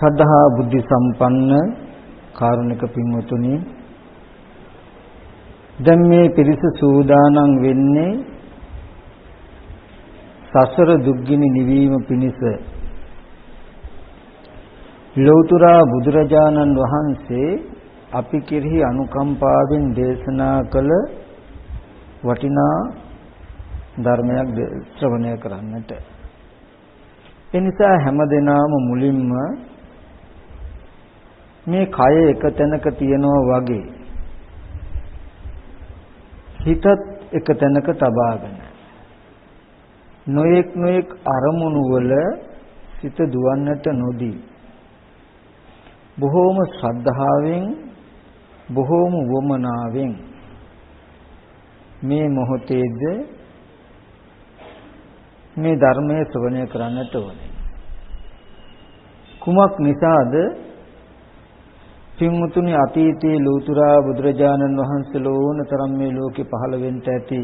සද්ධා බුද්ධ සම්පන්න කාරුණික පින්වතුනි, දැන් මේ පිරිස සූදානම් වෙන්නේ සසර දුක්ගිනි නිවීම පිණිස ලෞතර බුදුරජාණන් වහන්සේ අපි කෙරෙහි අනුකම්පාවෙන් දේශනා කළ වටිනා ධර්මයක් ශ්‍රවණය කරන්නට. එනිසා හැමදෙනාම මුලින්ම මේ කය එක තැනක තියනවා වගේ හිතත් එක තැනක තබාගෙන නොඑක් අරමුණු වල සිත දුවන්නට නොදී බොහෝම ශ්‍රද්ධාවෙන් බොහෝම වමනාවෙන් මේ මොහොතේද මේ ධර්මයේ ශ්‍රවණය කරන්නට ඕනේ. කුමක් නිසාද? පින්වතුනි, අතීතයේ ලෝතර බුදුරජාණන් වහන්සේලා ඕනතරම් මේ ලෝකේ පහළ වෙන්න ඇති.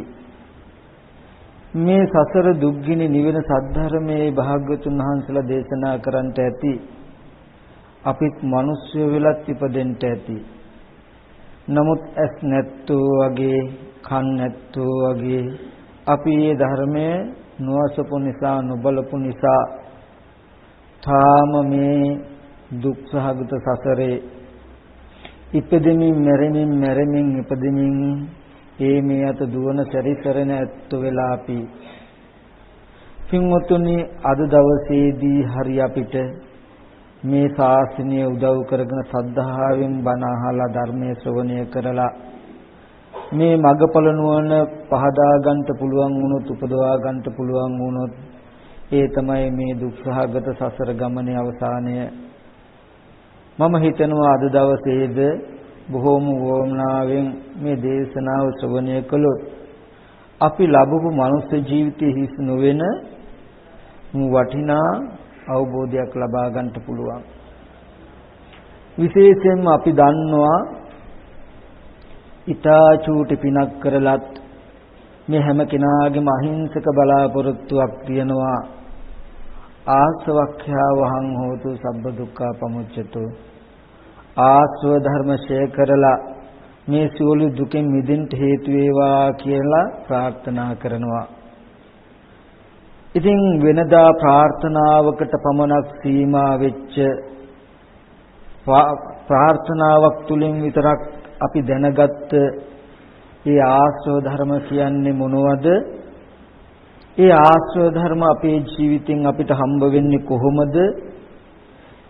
මේ සසර දුක්ගිනි නිවෙන සද්ධර්මයේ භාග්‍යවතුන් වහන්සේලා දේශනා කරන්නට ඇති. අපිත් මිනිස්සු වෙලත් ඉපදෙන්න ඇති. නමුත් ඇස් නැත්තෝ වගේ, කන් නැත්තෝ වගේ අපි මේ ධර්මයේ නොඅසපු නිසා, නොබලපු නිසා තාම මේ දුක් සහගත සසරේ ඉපදෙමින් මැරෙමින් ඉපදෙමින් මේ අත දුවන සැරිසරන ඇත්ත වෙලා අපි. පින්වතුනි, අද දවසේදී හරි අපිට මේ ශාසනය උදව් කරගෙන සද්ධාවෙන් බණ අහලා ධර්මයේ ශ්‍රවණය කරලා මේ මගපල නුවණ පහදා ගන්නට පුළුවන් වුණොත්, උපදවා ගන්නට පුළුවන් වුණොත්, ඒ තමයි මේ දුක්ඛගත සසර ගමනේ අවසානය. මම හිතනවා අද දවසේද බොහෝම වමනාවෙන් මේ දේශනාව ශ්‍රවණය කළොත් අපි ලැබපු මනුස්ස ජීවිතයේ හිස් නොවන වටිනා අවබෝධයක් ලබා ගන්නට පුළුවන්. විශේෂයෙන්ම අපි දන්නවා ඊතා චූටි පිනක් කරලත් මේ හැම කෙනාගේම අහිංසක බලාපොරොත්තුවක් තියෙනවා. ආසවක්ඛ්‍යාවහං හෝතු සබ්බ දුක්ඛා පමුච්චතු. ආශ්‍රව ධර්ම ශේ කරලා මේ සියලු දුකෙන් මිදෙන්න හේතු වේවා කියලා ප්‍රාර්ථනා කරනවා. ඉතින් වෙනදා ප්‍රාර්ථනාවකට පමණක් සීමා වෙච්ච ප්‍රාර්ථනාවක් තුලින් විතරක් අපි දැනගත්ත ඒ ආශ්‍රව ධර්ම කියන්නේ මොනවද? ඒ ආශ්‍රව ධර්ම අපේ ජීවිතෙන් අපිට හම්බ වෙන්නේ කොහොමද?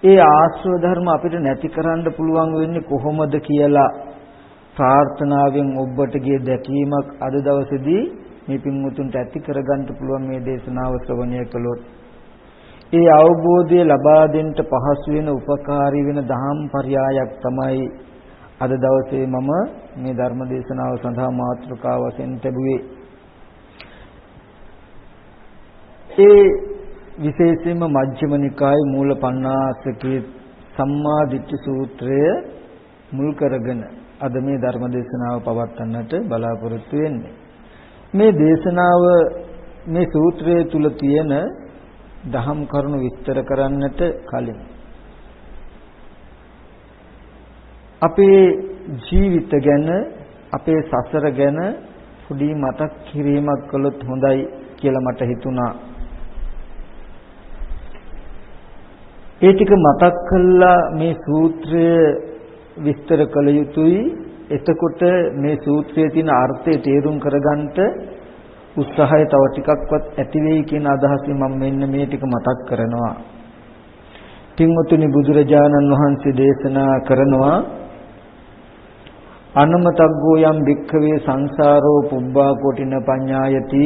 ඒ ආශ්‍රව ධර්ම අපිට නැති කරන්න පුළුවන් වෙන්නේ කොහොමද කියලා ප්‍රාර්ථනාවෙන් ඔබට ගිය දැකීමක් අද දවසේදී මේ පින්වුතුන්ට ඇති කරගන්න පුළුවන් මේ දේශනාව ශ්‍රවණය කළොත්. ඒ අවබෝධය ලබා දෙන්න පහසු වෙන උපකාරී වෙන දහම් පරයයක් තමයි අද දවසේ මම මේ ධර්ම දේශනාව සඳහා මාතෘකාව වශයෙන් ලැබුවේ. ඒ විශේෂයෙන්ම මජ්ක්‍ධිම නිකායේ මූල පණ්ණාසකේ සම්මා දිට්ඨි සූත්‍රය මුල් කරගෙන අද මේ ධර්ම දේශනාව පවත්වන්නට බලාපොරොත්තු වෙන්නේ. මේ දේශනාව මේ සූත්‍රය තුල තියෙන දහම් කරුණු විස්තර කරන්නට කලින් අපේ ජීවිත ගැන, අපේ සසර ගැන පොඩි මතක් කිරීමක් කළොත් හොඳයි කියලා මට හිතුණා. ඒ ටික මතක් කළා මේ සූත්‍රය විස්තර කළ යුතුයි. එතකොට මේ සූත්‍රයේ තියෙන අර්ථය තේරුම් කරගන්නට උත්සාහය තව ටිකක්වත් ඇති වෙයි කියන අදහසින් මම මෙන්න මේ ටික මතක් කරනවා. පින්වතුනි, බුදුරජාණන් වහන්සේ දේශනා කරනවා අනමතග්ගෝ යම් භික්ඛවේ සංසාරෝ පුබ්බා කොටින පඤ්ඤායති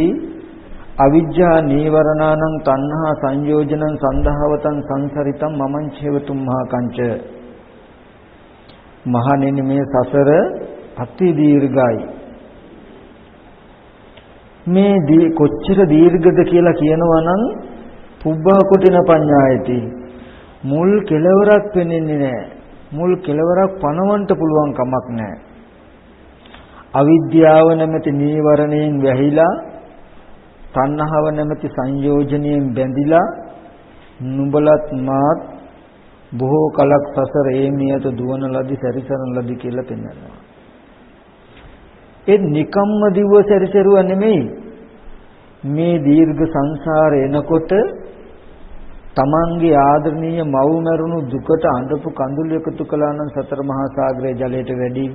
අවිජ්ජා නීවරණානං තණ්හා සංයෝජනං සන්දහවතං සංසරිතං මමං චේවතුම්හා කංච. මහණෙනි, මේ සසර අති දීර්ඝයි. මේ කොච්චර දීර්ඝද කියලා කියනවා නම් පුබ්බා කොටින පඤ්ඤායති, මුල් කෙලවරක් පෙනෙන්නේ නැහැ. මුල් කෙලවරක් පණවන්න පුළුවන් කමක් නැහැ. අවිද්‍යාව නැමැති නීවරණයෙන් වැහිලා, තණ්හාව නැමැති සංයෝජනයෙන් බැඳිලා නුඹලත් මාත් බොහෝ කලක් සසර ඒමියට දුවන ලදි සැරිසරන ලදි කියලා පෙන්වනවා. ඒ නිකම්ම දිව සැරිසරුව නෙමෙයි. මේ දීර්ඝ සංසාරේ එනකොට තමන්ගේ ආදරණීය මව් මරුණු දුකට අඬපු කඳුළු එකතු කළා නම් සතර මහා සාගරයේ ජලයට වැඩි.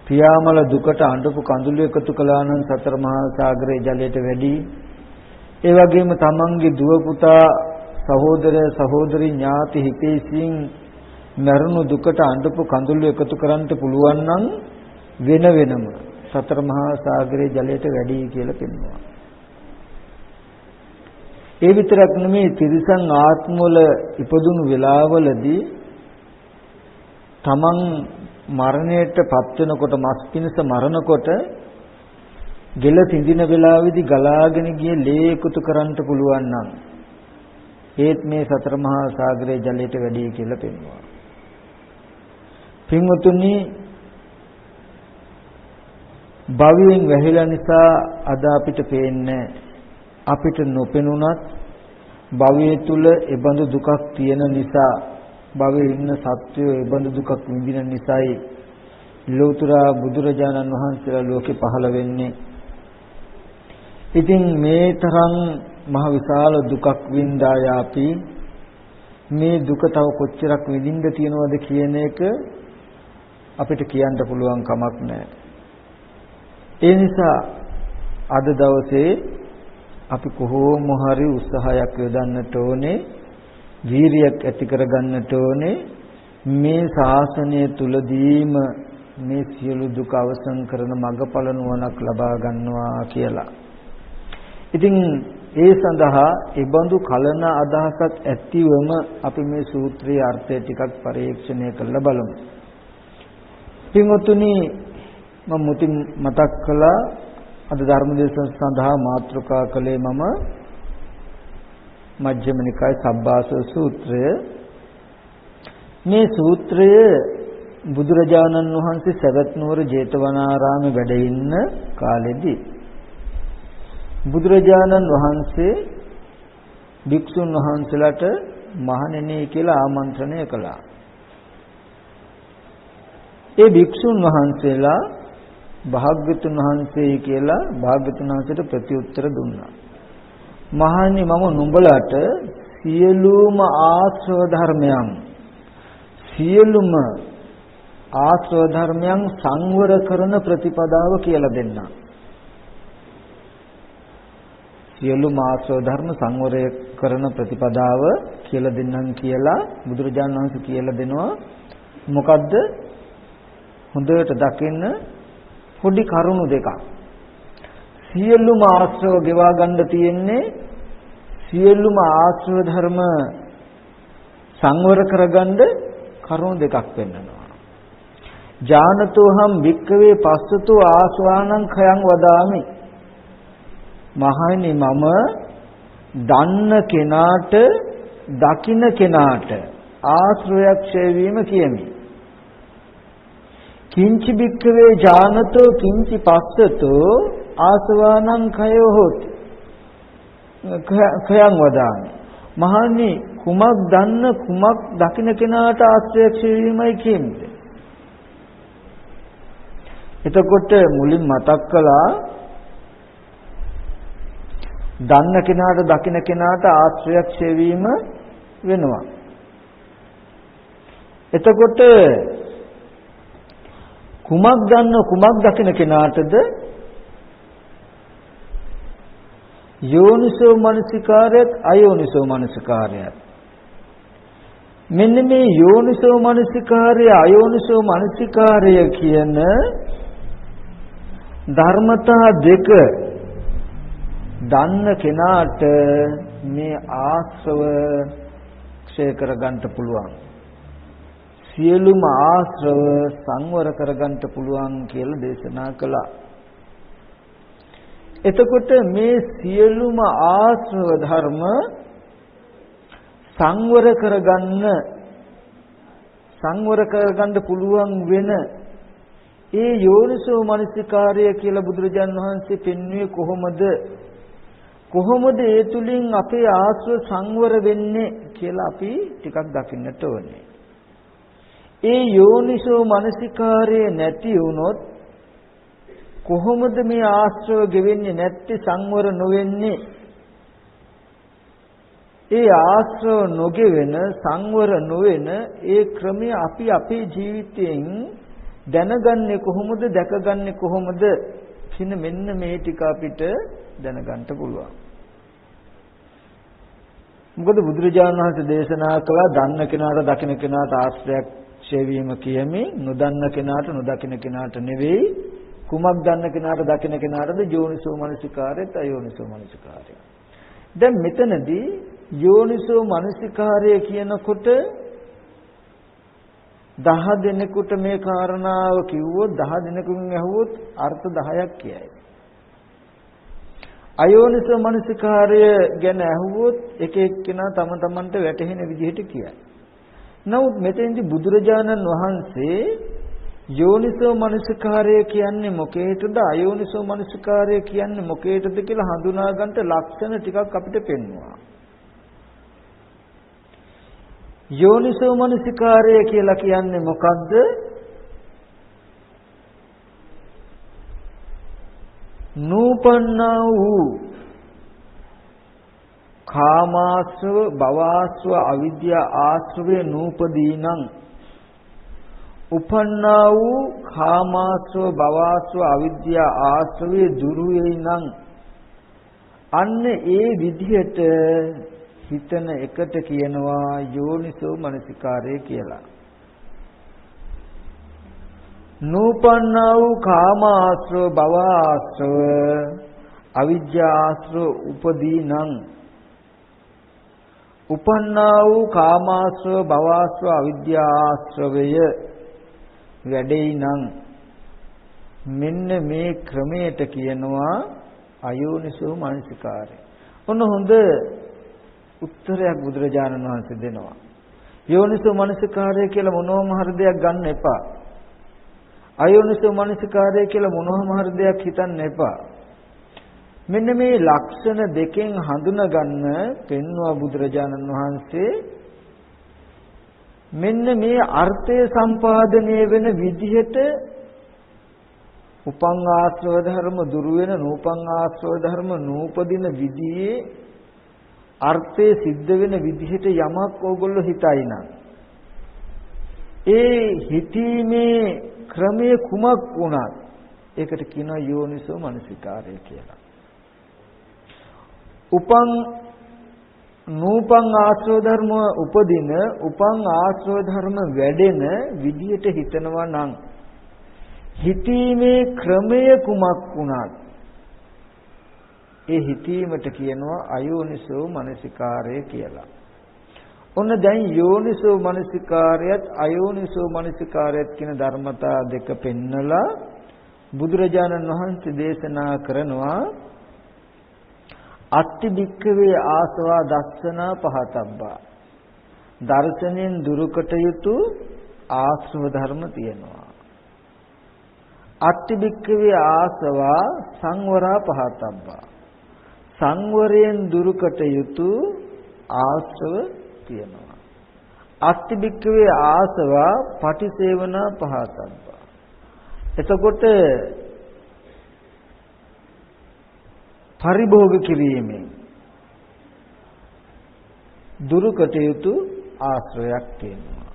පියාමල දුකට අඬපු කඳුළු එකතු කළා නම් සතර මහා සාගරයේ ජලයට වැඩි. ඒ වගේම තමන්ගේ දුව පුතා සහෝදර සහෝදරි ඥාති හිතේසින් මරුණු දුකට අඬපු කඳුළු එකතු කරන්න පුළුවන් නම් වෙන වෙනම සතර මහා සාගරයේ ජලයට වැඩි කියලා පෙන්වනවා. ඒ විතරක් නෙමෙයි තිරිසන් ආත්මවල ඉපදුණු වෙලාවලදී තමන් මරණයට පත් වෙනකොට මස් පිණිස මරණකොට ගෙල සිඳින වෙලාවේදී ගලාගෙන ගිය ලේ එකතු කරන්න පුළුවන් නම් ඒත් මේ සතර මහා සාගරයේ ජලයට වැඩි කියලා පෙන්වනවා. පින්වතුනි භවයෙන් වැහිලා නිසා අද අපිට පේන්නේ අපිට නොපෙනුනත් භවයේ තුල ඒබඳු දුකක් තියෙන නිසා භවයේ ඉන්න සත්වයෝ ඒබඳු දුකක් විඳින නිසායි ලෝතර බුදුරජාණන් වහන්සේලා ලෝකේ පහළ වෙන්නේ. ඉතින් මේ තරම් මහ විශාල දුකක් විඳාය අපි මේ දුක තව කොච්චරක් විඳින්න තියෙනවද කියන එක අපිට කියන්න පුළුවන් කමක් නැහැ. ඒ නිසා අද දවසේ අපි කොහොම හරි උත්සාහයක් යොදන්නට ඕනේ, වීරියක් ඇති කරගන්නට ඕනේ මේ ශාසනය තුලදීම මේ සියලු දුක අවසන් කරන මඟඵල නුවණක් ලබා ගන්නවා කියලා. ඉතින් ඒ සඳහා ඒබඳු කලන අදහසක් ඇතිවම අපි මේ සූත්‍රයේ අර්ථය ටිකක් පරීක්ෂණය කරලා බලමු. පින්වතුනි මම මුලින් මතක් කළා අද ධර්මදේශන සඳහා මාතෘකා කළේ මම මජ්ක්‍ධිම නිකාය සබ්බාසව සූත්‍රය. මේ සූත්‍රය බුදුරජාණන් වහන්සේ සවැත් නුවර ජේතවනාරාමේ වැඩ ඉන්න කාලෙදී බුදුරජාණන් වහන්සේ භික්ෂුන් වහන්සේලාට මහණෙනි කියලා ආමන්ත්‍රණය කළා. ඒ භික්ෂුන් වහන්සේලා භාග්‍යතුන් වහන්සේ කියලා භාග්‍යතුන් වහන්සේට ප්‍රතිඋත්තර දුන්නා. මහණනි මම නුඹලාට සියලුම ආශ්‍රව ධර්මයන් සංවර කරන ප්‍රතිපදාව කියලා දෙන්නා. සියලුම ආශ්‍රව ධර්ම සංවරය කරන ප්‍රතිපදාව කියලා දෙන්නම් කියලා බුදුරජාණන් වහන්සේ කියලා දෙනවා. මොකද්ද? හොඳට දකින්න පොඩි කරුණු දෙකක්. සියලුම ආශ්‍රව ගෙවා ගන්න තියෙන්නේ සියලුම ආශ්‍රව ධර්ම සංවර කරගන්න කරුණු දෙකක් වෙන්නනවා. ඥානතෝහම් වික්කවේ පස්සතෝ ආස්වානං khයං වදාමි. මහණනි මම දන්න කෙනාට දකින්න කෙනාට ආශ්‍රවයක් ඡය වීම කියමි. කිංචි භික්ඛවේ ඥානතෝ කිංචි පස්සතෝ ආසවානං khයෝ හෝති. khයං වදාමි. මහණනි කුමක් දන්න කුමක් දකින්න කෙනාට ආශ්‍රවයක් ඡය වීමයි කියන්නේ. එතකොට මුලින් මතක් කළා දන්න කෙනාට දකින්න කෙනාට ආශ්‍රයයක් ඡය වීම වෙනවා. එතකොට කුමක් දන්න කුමක් දකින්න කෙනාටද යෝනිසෝ මනසිකාරයත් අයෝනිසෝ මනසිකාරයත්. මෙන්න මේ යෝනිසෝ මනසිකාරය අයෝනිසෝ මනසිකාරය කියන ධර්මතා දෙක දන්න කෙනාට මේ ආශ්‍රව ක්ෂය කරගන්න පුළුවන්. සියලුම ආශ්‍රව සංවර කරගන්න පුළුවන් කියලා දේශනා කළා. එතකොට මේ සියලුම ආශ්‍රව ධර්ම සංවර කරගන්න පුළුවන් වෙන ඒ යෝනිසෝ මනසිකාරය කියලා බුදුරජාණන් වහන්සේ පෙන්වුවේ කොහොමද? කොහොමද ඒ තුලින් අපේ ආශ්‍රව සංවර වෙන්නේ කියලා අපි ටිකක් දකින්නට ඕනේ. ඒ යෝනිසෝ මනසිකාරයේ නැති වුණොත් කොහොමද මේ ආශ්‍රව ගෙවෙන්නේ නැත්තේ සංවර නොවෙන්නේ? ඒ ආශ්‍රව නොගෙවෙන සංවර නොවන ඒ ක්‍රමය අපි අපේ ජීවිතයෙන් දැනගන්නේ කොහොමද, දැකගන්නේ කොහොමද කියන මෙන්න මේ ටික අපිට දැනගන්න පුළුවන්. මොකද බුදුරජාණන් වහන්සේ දේශනා කළා දන්න කෙනාට දකින්න කෙනාට ආශ්‍රයක් ඡේවීම කියමි, නොදන්න කෙනාට නොදකින්න කෙනාට නෙවෙයි. කුමක් දන්න කෙනාට දකින්න කෙනාටද යෝනිසෝ මනසිකාරයත් අයෝනිසෝ මනසිකාරය. දැන් මෙතනදී යෝනිසෝ මනසිකාරය කියනකොට 10 දෙනෙකුට මේ කාරණාව කිව්වොත් 10 දෙනෙකුගෙන් ඇහුවොත් අර්ථ 10ක් කියයි. අයෝනිසෝ මනසිකාරය ගැන ඇහුවොත් එක එක්කෙනා තම තමන්ට වැටහෙන විදිහට කියයි. නමුත් මෙතෙන්දී බුදුරජාණන් වහන්සේ යෝනිසෝ මනසිකාරය කියන්නේ මොකේටද, අයෝනිසෝ මනසිකාරය කියන්නේ මොකේටද කියලා හඳුනා ගන්නට ලක්ෂණ ටිකක් අපිට පෙන්වුවා. යෝනිසෝ මනසිකාරය කියලා කියන්නේ මොකද්ද? නූපන්නා වූ කාමාශ්‍රව, භවආශ්‍රව, අවිද්‍යා ආශ්‍රවේ නූපදීනං උපන්නා වූ කාමාශ්‍රව, භවආශ්‍රව, අවිද්‍යා ආශ්‍රවේ දුරු වේනං අන්න ඒ විදිහට හිතන එකට කියනවා යෝනිසෝ මනසිකාරය කියලා. නූපන්නා වූ කාමාශ්‍රව, භවආශ්‍රව, අවිජ්ජාශ්‍රව උපදීනං උපන්නා වූ කාමාශ්‍රව, භවආශ්‍රව, අවිද්‍යාශ්‍රවය වැඩෙයිනම් මෙන්න මේ ක්‍රමයට කියනවා අයෝනිසෝ මනසිකාරය. ඔන්න හොඳ උත්තරයක් බුදුරජාණන් වහන්සේ දෙනවා. යෝනිසෝ මනසිකාරය කියලා මොනවම හරි දෙයක් ගන්න එපා. අයෝනිසෝ මනසිකාරය කියලා මොනවම හරි දෙයක් හිතන්න එපා. මෙන්න මේ ලක්ෂණ දෙකෙන් හඳුනා ගන්න පෙන්වුවා බුදුරජාණන් වහන්සේ. මෙන්න මේ අර්ථය සම්පාදනය වෙන විදිහට උපං ආශ්‍රව ධර්ම දුරු වෙන, නූපං ආශ්‍රව ධර්ම නූපදින විදිහේ අර්ථය සිද්ධ වෙන විදිහට යමක් ඕගොල්ලෝ හිතයි නම් ඒ හිතීමේ ක්‍රමයේ කුමක් වුණත් ඒකට කියනවා යෝනිසෝ මනසිකාරය කියලා. උපං නූපං ආශ්‍රව ධර්ම උපදින, උපං ආශ්‍රව ධර්ම වැඩෙන විදියට හිතනවා නම් හිතීමේ ක්‍රමය කුමක් වුණත් ඒ හිතීමට කියනවා අයෝනිසෝ මනසිකාරය කියලා. ඔන්න දැන් යෝනිසෝ මනසිකාරයත් අයෝනිසෝ මනසිකාරයත් කියන ධර්මතා දෙක පෙන්නලා බුදුරජාණන් වහන්සේ දේශනා කරනවා අත්ති භික්ඛවේ ආසවා දස්සනා පහතබ්බා. දර්ශනෙන් දුරුකට යුතු ආශ්‍රව ධර්ම තියෙනවා. අත්ති භික්ඛවේ ආසවා සංවරා පහතබ්බා. සංවරයෙන් දුරුකට යුතු ආශ්‍රව තියෙනවා. අත්ති භික්ඛවේ ආසවා පටිසේවනා පහතබ්බා. එතකොට පරිභෝග කිරීමෙන් දුරුකට යුතු ආශ්‍රයක් තියෙනවා.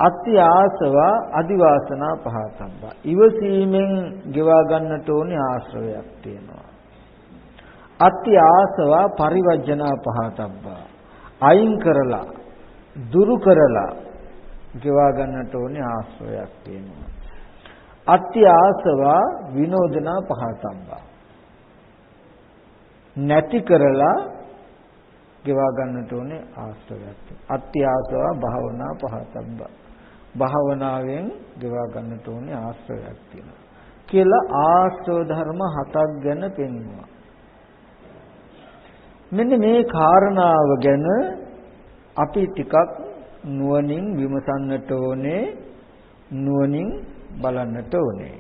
අත්ති ආසවා අදිවාසනා පහතබ්බා. ඉවසීමෙන් ගෙවා ගන්නට ඕනේ ආශ්‍රයක් තියෙනවා. අත්ති ආසවා පරිවර්ජනා පහතබ්බා. අයින් කරලා දුරු කරලා ගෙවා ගන්නට ඕනේ ආශ්‍රයක් තියෙනවා. අත්ති ආසවා විනෝදනා පහතබ්බා. නැති කරලා ගෙවා ගන්නට ඕනේ ආශ්‍රයක්. අත්ති ආසවා භාවනා පහතබ්බා. භාවනාවෙන් ගෙවා ගන්නට ඕනේ ආශ්‍රයක් තියෙනවා කියලා ආශ්‍රව ධර්ම 7ක් ගැන පෙන්වනවා. මෙන්න මේ කාරණාව ගැන අපි ටිකක් නුවණින් විමසන්නට ඕනේ, නුවණින් බලන්නට ඕනේ.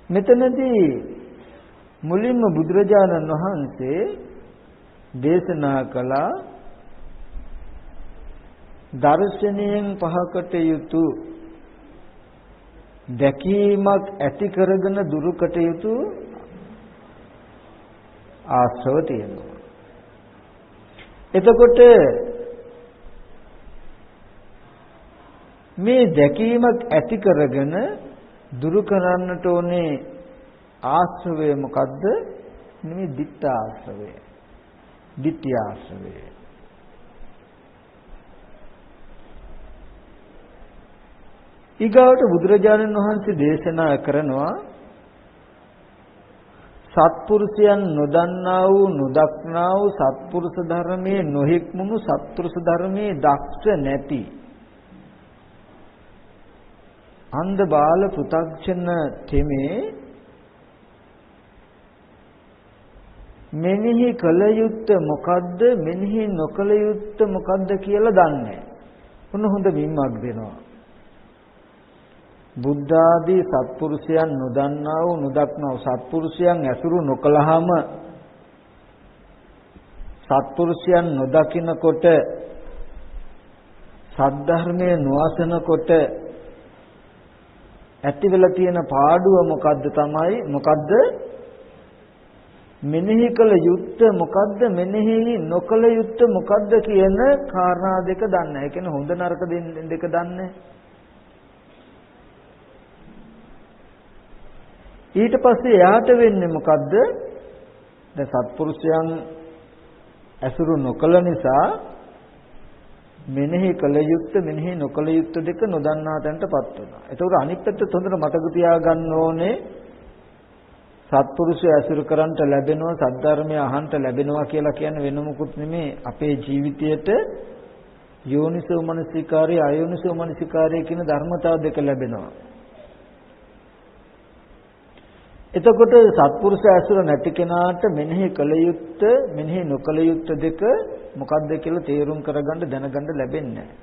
මෙතනදී මුලින්ම බුදුරජාණන් වහන්සේ දේශනා කළා දර්ශනයෙන් පහකට යුතු දැකීමක් ඇති කරගෙන දුරුකට යුතු ආශ්‍රව තියෙනවා. එතකොට මේ දැකීමක් ඇති කරගෙන දුරු කරන්නට ඕනේ ආශ්‍රවය මොකද්ද? මේ ditth ආශ්‍රවය. ditthි ආශ්‍රවය. ඊගාවට බුදුරජාණන් වහන්සේ දේශනා කරනවා සත්පුරුෂයන් නොදන්නා වූ නොදක්නා වූ සත්පුරුෂ ධර්මයේ නොහික්මුණු සත්පුරුෂ ධර්මයේ දක්ෂ නැති අන්ධ බාල පෘථග්ජන තෙමේ මෙනෙහි කළ යුත්තේ මොකද්ද මෙනෙහි නොකළ යුත්තේ මොකද්ද කියලා දන්නේ. ඔන්න හොඳ විමක් දෙනවා. බුද්ධ ආදී සත්පුරුෂයන් නොදන්නා වූ නොදක්නා වූ සත්පුරුෂයන් ඇසුරු නොකළාම සත්පුරුෂයන් නොදකින්නකොට සද්ධර්මයේ නොඅසනකොට ඇති වෙලා තියෙන පාඩුව මොකද්ද තමයි මොකද්ද මෙනෙහි කළ යුත්තේ මොකද්ද මෙනෙහි නොකළ යුත්තේ මොකද්ද කියන කාරණා දෙක දන්නේ. ඒ කියන්නේ හොඳ නරක දෙක දන්නේ. ඊට පස්සේ එයාට වෙන්නේ මොකද්ද? දැන් සත්පුරුෂයන් ඇසුරු නොකළ නිසා මෙනෙහි කළ යුත්තේ මෙනෙහි නොකළ යුත්තේ දෙක නොදන්නා තැනටපත් වෙනවා. ඒතකොට අනිත් පැත්ත හොඳට මතක තියාගන්න ඕනේ සත්පුරුෂය ඇසුරු කරන්ට ලැබෙනවා සද්ධර්මය අහන්ට ලැබෙනවා කියලා කියන්නේ වෙන මොකුත් නෙමේ අපේ ජීවිතයට යෝනිසෝ මනසිකාරය අයෝනිසෝ මනසිකාරය කියන ධර්මතාව දෙක ලැබෙනවා. එතකොට සත්පුරුෂ ඇසුර නැති කෙනාට මෙනෙහි කළ යුත්තේ මෙනෙහි නොකළ යුත්තේ දෙක මොකක්ද කියලා තේරුම් කරගන්න දැනගන්න ලැබෙන්නේ නැහැ.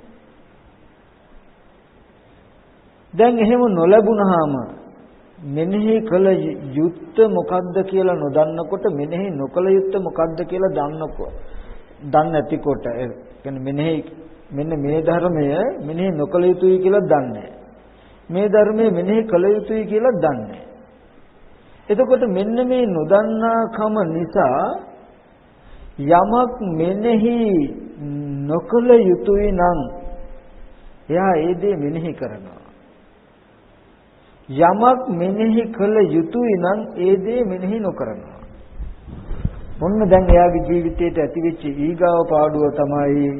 දැන් එහෙම නොලැබුණාම මෙනෙහි කළ යුත්තේ මොකක්ද කියලා නොදන්නකොට මෙනෙහි නොකළ යුත්තේ මොකක්ද කියලා දන්නේ නැතිකොට ඒ කියන්නේ මෙන්න මේ ධර්මය මෙනෙහි නොකළ යුතුයි කියලා දන්නේ මේ ධර්මය මෙනෙහි කළ යුතුයි කියලා දන්නේ. එතකොට මෙන්න මේ නොදන්නාකම නිසා යමක් මෙනෙහි නොකළ යුතුයි නම් එයා ඒ දේ මෙනෙහි කරනවා. යමක් මෙනෙහි කළ යුතුයි නම් ඒ දේ මෙනෙහි නොකරනවා. මොන්න දැන් එයාගේ ජීවිතයට ඇතිවෙච්ච ඊගාව පාඩුව තමයි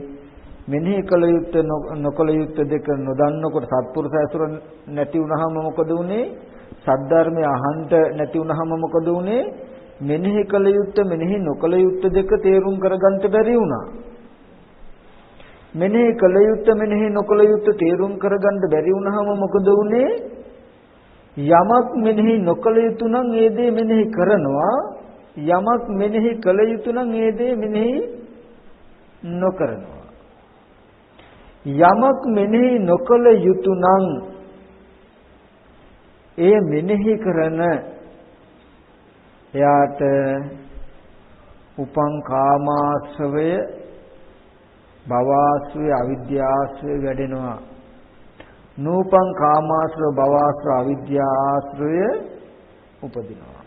මෙනෙහි කළ යුත්තේ නොකළ යුත්තේ දෙක නොදන්නකොට සත්පුරුෂ ඇසුර නැති වුනහම මොකද උනේ? සද්ධර්මය අහන්ට නැති වුනහම මොකද උනේ? මෙනෙහි කළ යුත්තේ මෙනෙහි නොකළ යුත්තේ දෙක තේරුම් කරගන්න බැරි වුණා. මෙනෙහි කළ යුත්තේ මෙනෙහි නොකළ යුත්තේ තේරුම් කරගන්න බැරි වුනහම මොකද උනේ? යමක් මෙනෙහි නොකළ යුතු නම් ඒ දේ මෙනෙහි කරනවා. යමක් මෙනෙහි කළ යුතු නම් ඒ දේ මෙනෙහි නොකරනවා. යමක් මෙනෙහි නොකළ යුතු නම් ඒ මෙනෙහි කරන එයාට උපං කාමාශ්‍රවය භවආශ්‍රය අවිද්‍යාශ්‍රය වැඩෙනවා. නූපං කාමාශ්‍රව භවආශ්‍රව අවිද්‍යාශ්‍රය උපදිනවා.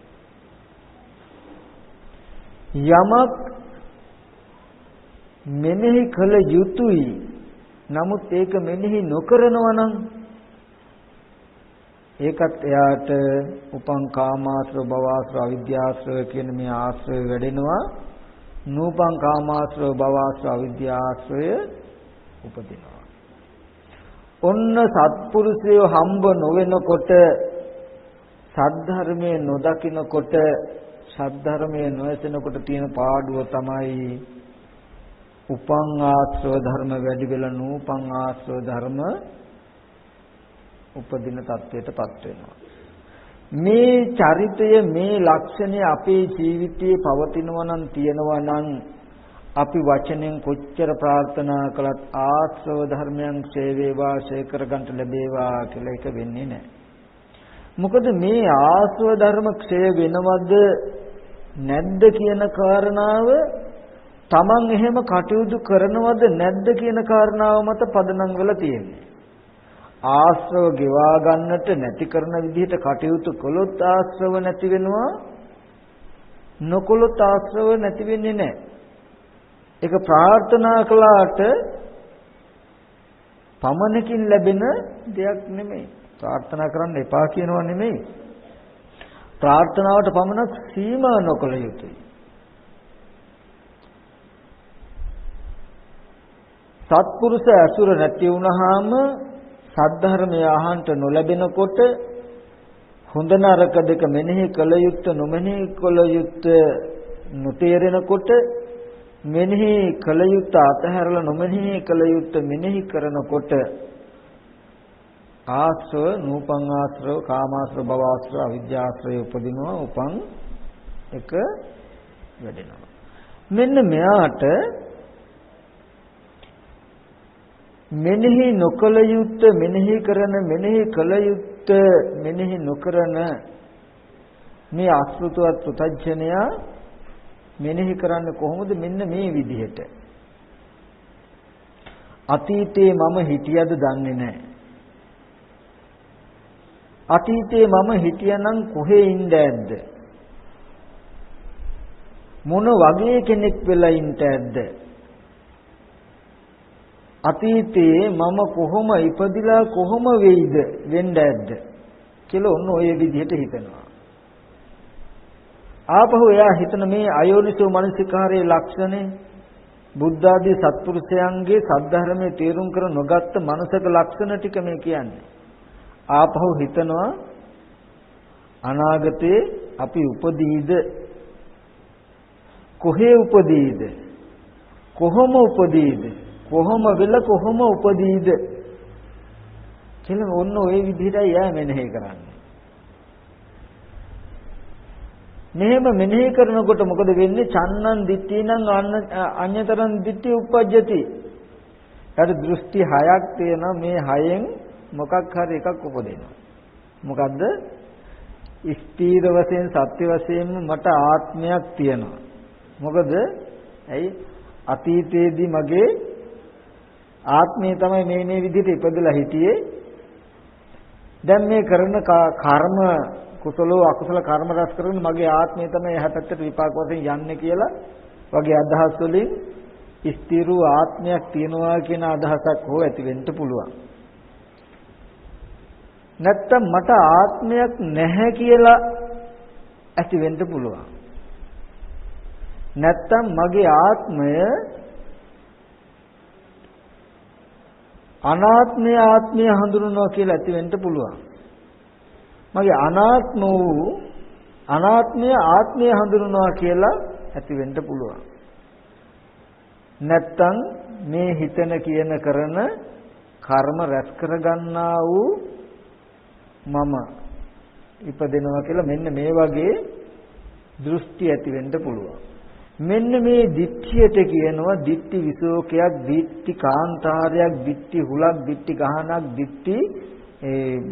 යමක් මෙනෙහි කළ යුතුයි නමුත් ඒක මෙනෙහි නොකරනවා නම් ඒකත් එයාට උපං කාමාශ්‍රව භවආශ්‍රව අවිද්‍යාශ්‍රය කියන මේ ආශ්‍රය වැඩෙනවා. නූපං කාමාශ්‍රව භවආශ්‍රව අවිද්‍යාශ්‍රය උපදිනවා. ඔන්න සත්පුරුෂය හම්බ නොවෙනකොට සද්ධර්මයේ නොදකිනකොට සද්ධර්මයේ නොයසනකොට තියෙන පාඩුව තමයි උපං ආශ්‍රව ධර්ම වැඩි වෙලා නූපං ආශ්‍රව ධර්ම උපදින තත්වයටපත් වෙනවා. මේ චරිතය මේ ලක්ෂණය අපේ ජීවිතයේ පවතිනවා නම් තියෙනවා නම් අපි වචනෙන් කොච්චර ප්‍රාර්ථනා කළත් ආශ්‍රව ධර්මයන් ක්ෂය වේවා ක්ෂය කරගන්න ලැබේවා කියලා එක වෙන්නේ නැහැ. මොකද මේ ආශ්‍රව ධර්ම ක්ෂය වෙනවද නැද්ද කියන කාරණාව තමන් එහෙම කටයුතු කරනවද නැද්ද කියන කාරණාව මත පදනම් වෙලා තියෙන්නේ. ආශ්‍රව ගෙවා ගන්නට නැති කරන විදිහට කටයුතු කළොත් ආශ්‍රව නැති වෙනවා, නොකළොත් ආශ්‍රව නැති වෙන්නේ නැහැ. ඒක ප්‍රාර්ථනා කළාට පමණකින් ලැබෙන දෙයක් නෙමෙයි. ප්‍රාර්ථනා කරන්න එපා කියනවා නෙමෙයි. ප්‍රාර්ථනාවට පමණක් සීමා නොකළ යුතුයි. සත්පුරුෂ ඇසුර නැති වුණාම සද්ධර්මය අහන්ට නොලැබෙනකොට හොඳ නරක දෙක මෙනෙහි කළ යුත්ත නොමෙනෙහි කළ යුත්ත නොතේරෙනකොට මෙනෙහි කළ යුත්ත අතහැරලා නොමෙනෙහි කළ යුත්ත මෙනෙහි කරනකොට ආශ්‍රව නූපං ආශ්‍රව කාමාශ්‍රව භවආශ්‍රව අවිජ්ජාශ්‍රය උපදිනවා, උපං එක වැඩෙනවා. මෙන්න මෙයාට මෙනෙහි නොකළ යුත්ත මෙනෙහි කරන, මෙනෙහි කළ යුත්ත මෙනෙහි නොකරන මේ අසෘතවත් පුතඥයා මෙනෙහි කරන්නේ කොහොමද? මෙන්න මේ විදිහට. අතීතේ මම හිටියද දන්නේ නැහැ. අතීතේ මම හිටියනම් කොහේ ඉඳ ඇද්ද? මොන වගේ කෙනෙක් වෙලා ඉඳ ඇද්ද? අතීතේ මම කොහොම ඉපදිලා කොහොම වෙයිද වෙන්න ඇද්ද කියලා ඔන්න ඔය විදිහට හිතනවා. ආපහු එයා හිතන මේ අයෝනිසෝ මනසිකාරයේ ලක්ෂණේ බුද්ධ ආදී සත්පුරුෂයන්ගේ සද්ධර්මයේ තේරුම් කර නොගත්ත මනසක ලක්ෂණ ටික මේ කියන්නේ. ආපහු හිතනවා අනාගතේ අපි උපදීද, කොහේ උපදීද, කොහොම උපදීද, කොහොම වෙල කොහොම උපදීද කියලා ඔන්න ඔය විදිහටයි යා මෙනෙහි කරන්නේ. මෙහෙම මෙනෙහි කරනකොට මොකද වෙන්නේ? චන්නං දිට්ඨිනං අඤ්‍යතරං දිට්ඨි උප්පජ්ජති. ඊට දෘෂ්ටි හයක් තියෙනවා. මේ හයෙන් මොකක් හරි එකක් උපදිනවා. මොකද්ද? ස්ථීර වශයෙන් සත්‍ය වශයෙන්ම මට ආත්මයක් තියෙනවා. මොකද ඇයි අතීතයේදී මගේ ආත්මය තමයි මේ විදිහට ඉපදලා හිටියේ. දැන් මේ කරන කර්ම කුසලෝ අකුසල කර්ම රැස් කරගෙන මගේ ආත්මය තමයි එහා පැත්තට විපාක වශයෙන් යන්නේ කියලා වගේ අදහස් වලින් ස්ථිර ආත්මයක් තියනවා කියන අදහසක් හෝ ඇති වෙන්න පුළුවන්. නැත්තම් මට ආත්මයක් නැහැ කියලා ඇති වෙන්න පුළුවන්. නැත්තම් මගේ ආත්මය අනාත්මය ආත්මය හඳුනනවා කියලා ඇති වෙන්න පුළුවන්. මගේ අනාත්ම වූ අනාත්මය ආත්මය හඳුනනවා කියලා ඇති වෙන්න පුළුවන්. නැත්තම් මේ හිතන කියන කරන කර්ම රැස් කරගන්නා වූ මම ඉපදෙනවා කියලා මෙන්න මේ වගේ දෘෂ්ටි ඇති වෙන්න පුළුවන්. මෙන්න මේ දිට්ඨියට කියනවා දිට්ඨි විශෝකයක්, දිට්ඨි කාන්තාරයක්, දිට්ඨි හුලක්, දිට්ඨි ගහනක්, දිට්ඨි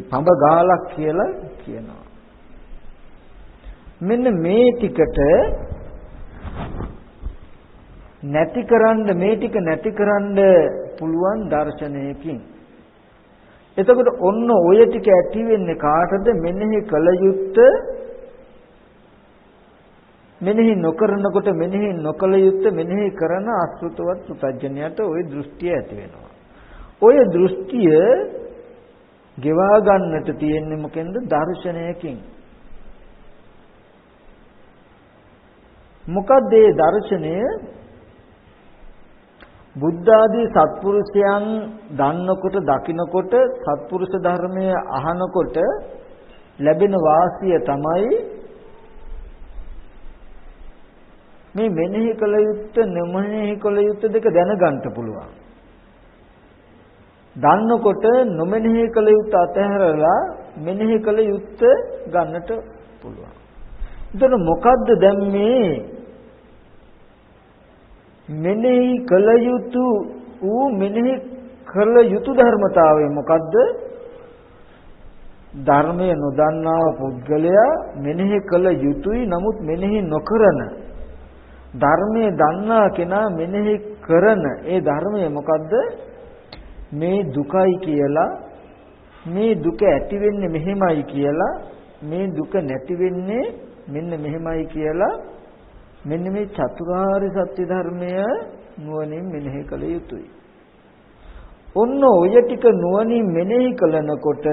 පඹ ගාලක් කියලා කියනවා. මෙන්න මේ ටිකට මේ ටික නැතිකරන්න පුළුවන් දර්ශනයකින්. එතකොට ඔන්න ඔය ටික ඇති වෙන්නේ කාටද? මෙනෙහි කළ යුත්තේ මෙනෙහි නොකරනකොට මෙනෙහි නොකළ යුත්තේ මෙනෙහි කරන අසෘතවත් පුතඥයට ওই දෘෂ්ටිය ඇති වෙනවා. ওই දෘෂ්ටිය ගෙවා ගන්නට තියෙන්නේ මොකෙන්ද? දර්ශනයකින්. මොකද මේ දර්ශනය බුද්ධ ආදී සත්පුරුෂයන් දන්නකොට දකින්නකොට සත්පුරුෂ ධර්මය අහනකොට ලැබෙන වාසිය තමයි මේ මෙනෙහි කළ යුත්තේ නොමෙනෙහි කළ යුත්තේ දෙක දැනගන්න පුළුවන්. දන්නකොට නොමෙනෙහි කළ යුත්තේ අතහැරලා මෙනෙහි කළ යුත්තේ ගන්නට පුළුවන්. එතන මොකද්ද දැන් මේ මෙනෙහි කළ යුතු මෙනෙහි කළ යුතු ධර්මතාවය මොකද්ද? ධර්මයේ නොදන්නා පුද්ගලයා මෙනෙහි කළ යුතුයි. නමුත් මෙනෙහි නොකරන ධර්මයේ දන්නා කෙනා මෙනෙහි කරන ඒ ධර්මය මොකද්ද? මේ දුකයි කියලා, මේ දුක ඇති වෙන්නේ මෙහෙමයි කියලා, මේ දුක නැති වෙන්නේ මෙන්න මෙහෙමයි කියලා, මෙන්න මේ චතුරාර්ය සත්‍ය ධර්මය නුවණින් මෙනෙහි කළ යුතුයි. ඔන්න ඔය ටික නුවණින් මෙනෙහි කළනකොට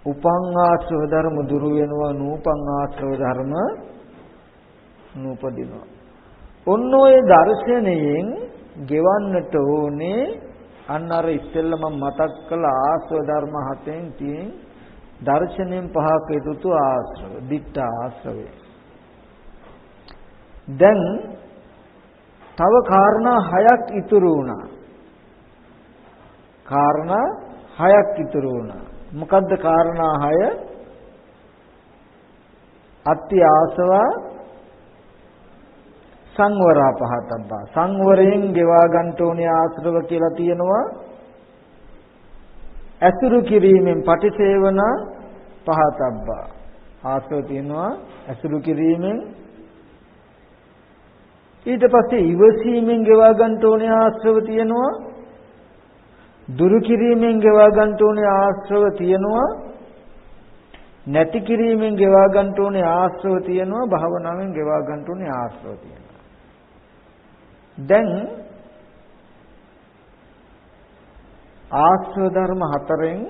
උපං ආශ්‍රව ධර්ම දුරු වෙනවා, නූපං ආශ්‍රව ධර්ම නූපදිනවා. ඔන්න ඔය දර්ශනයෙන් ගෙවන්නට ඕනේ අන්න අර ඉස්සෙල්ලා මම මතක් කළ ආශ්‍රව ධර්ම හතෙන් තියෙන දර්ශනයෙන් පහක යුතු ආශ්‍රව, දිට්ඨ ආශ්‍රවය. දැන් තව කාරණා 6ක් ඉතුරු වුණා. කාරණා 6ක් ඉතුරු වුණා. මොකද්ද කාරණා 6? අත්‍ය ආසවා සංවරා පහතබ්බා. සංවරයෙන් ගෙවා ගන්න ඕනේ ආශ්‍රව කියලා තියෙනවා. ඇසුරු කිරීමෙන් පටිසේවන පහතබ්බා. ආශ්‍රව තියෙනවා ඇසුරු කිරීමෙන්. ඊට පස්සේ ඉවසීමෙන් ගෙවා ගන්න ඕනේ ආශ්‍රව තියෙනවා. දුරු කිරීමෙන් ගෙවා ගන්න ඕනේ ආශ්‍රව තියෙනවා. නැති කිරීමෙන් ගෙවා ගන්න ඕනේ ආශ්‍රව තියෙනවා. භාවනාවෙන් ගෙවා ගන්න ඕනේ ආශ්‍රව තියෙනවා. දැන් ආශ්‍රව ධර්ම හතරෙන්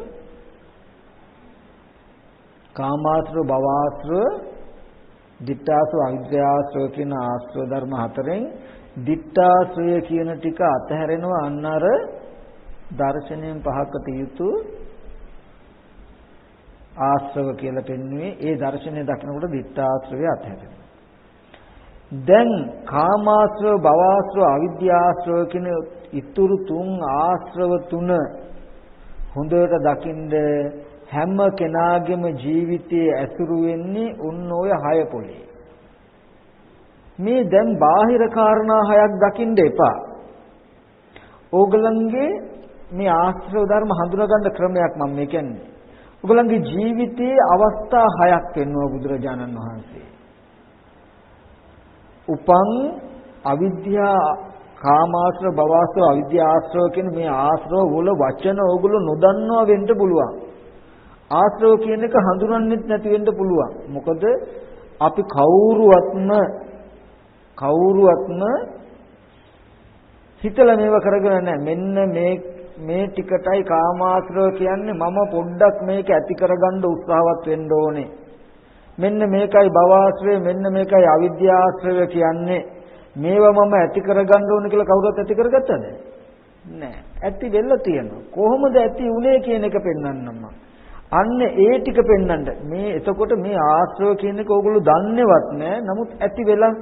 කාමාශ්‍රව, භවආශ්‍රව, දිට්ඨාශ්‍රව, අවිද්‍යාශ්‍රව කියන ආශ්‍රව ධර්ම හතරෙන් දිට්ඨාශ්‍රය කියන ටික අතහැරෙනවා. අන්න අර දර්ශනයෙන් පහකට යුතු ආශ්‍රව කියලා පෙන්වුවේ. ඒ දර්ශනය දක්නකොට දිට්ඨාශ්‍රවය අතහැරෙනවා. දැන් කාමාශ්‍රව, භවආශ්‍රව, අවිද්‍යාශ්‍රව කියන ඉතුරු තුන් ආශ්‍රව තුන හොඳට දකින්ද හැම කෙනාගේම ජීවිතයේ ඇසුරු වෙන්නේ ඔන්න ඔය 6 පොලේ. මේ දැන් බාහිර කාරණා 6ක් දකින්න එපා. ඕගලන්ගේ මේ ආශ්‍රව ධර්ම හඳුනාගන්න ක්‍රමයක් මම මේ කියන්නේ. ඕගලන්ගේ ජීවිතයේ අවස්ථා 6ක් වෙනවා බුදුරජාණන් වහන්සේ. උපං අවිද්‍යා, කාමාශ්‍රව, භවආශ්‍රව, අවිද්‍යාශ්‍රව කියන මේ ආශ්‍රව වල වචන ඕගොල්ලෝ නොදන්නවා වෙන්න පුළුවන්. ආශ්‍රව කියන එක හඳුනන්නෙත් නැති වෙන්න පුළුවන්. මොකද අපි කවුරුවත්ම හිතලා මේව කරගෙන නැහැ. මෙන්න මේ ටිකටයි කාමාශ්‍රව කියන්නේ, මම පොඩ්ඩක් මේක ඇති කරගන්න උත්සාහවත් වෙන්න ඕනේ. මෙන්න මේකයි භවආශ්‍රය, මෙන්න මේකයි අවිද්‍යාශ්‍රය කියන්නේ. මේවා මම ඇති කරගන්න ඕනේ කියලා කවුරුත් ඇති කරගත්තද? නෑ. ඇති වෙලා තියෙනවා. කොහොමද ඇති උනේ කියන එක පෙන්වන්නම්. අන්න ඒ ටික පෙන්වන්න. මේ එතකොට මේ ආශ්‍රව කියන එක ඕගොල්ලෝ දන්නේවත් නෑ. නමුත් ඇති වෙලා,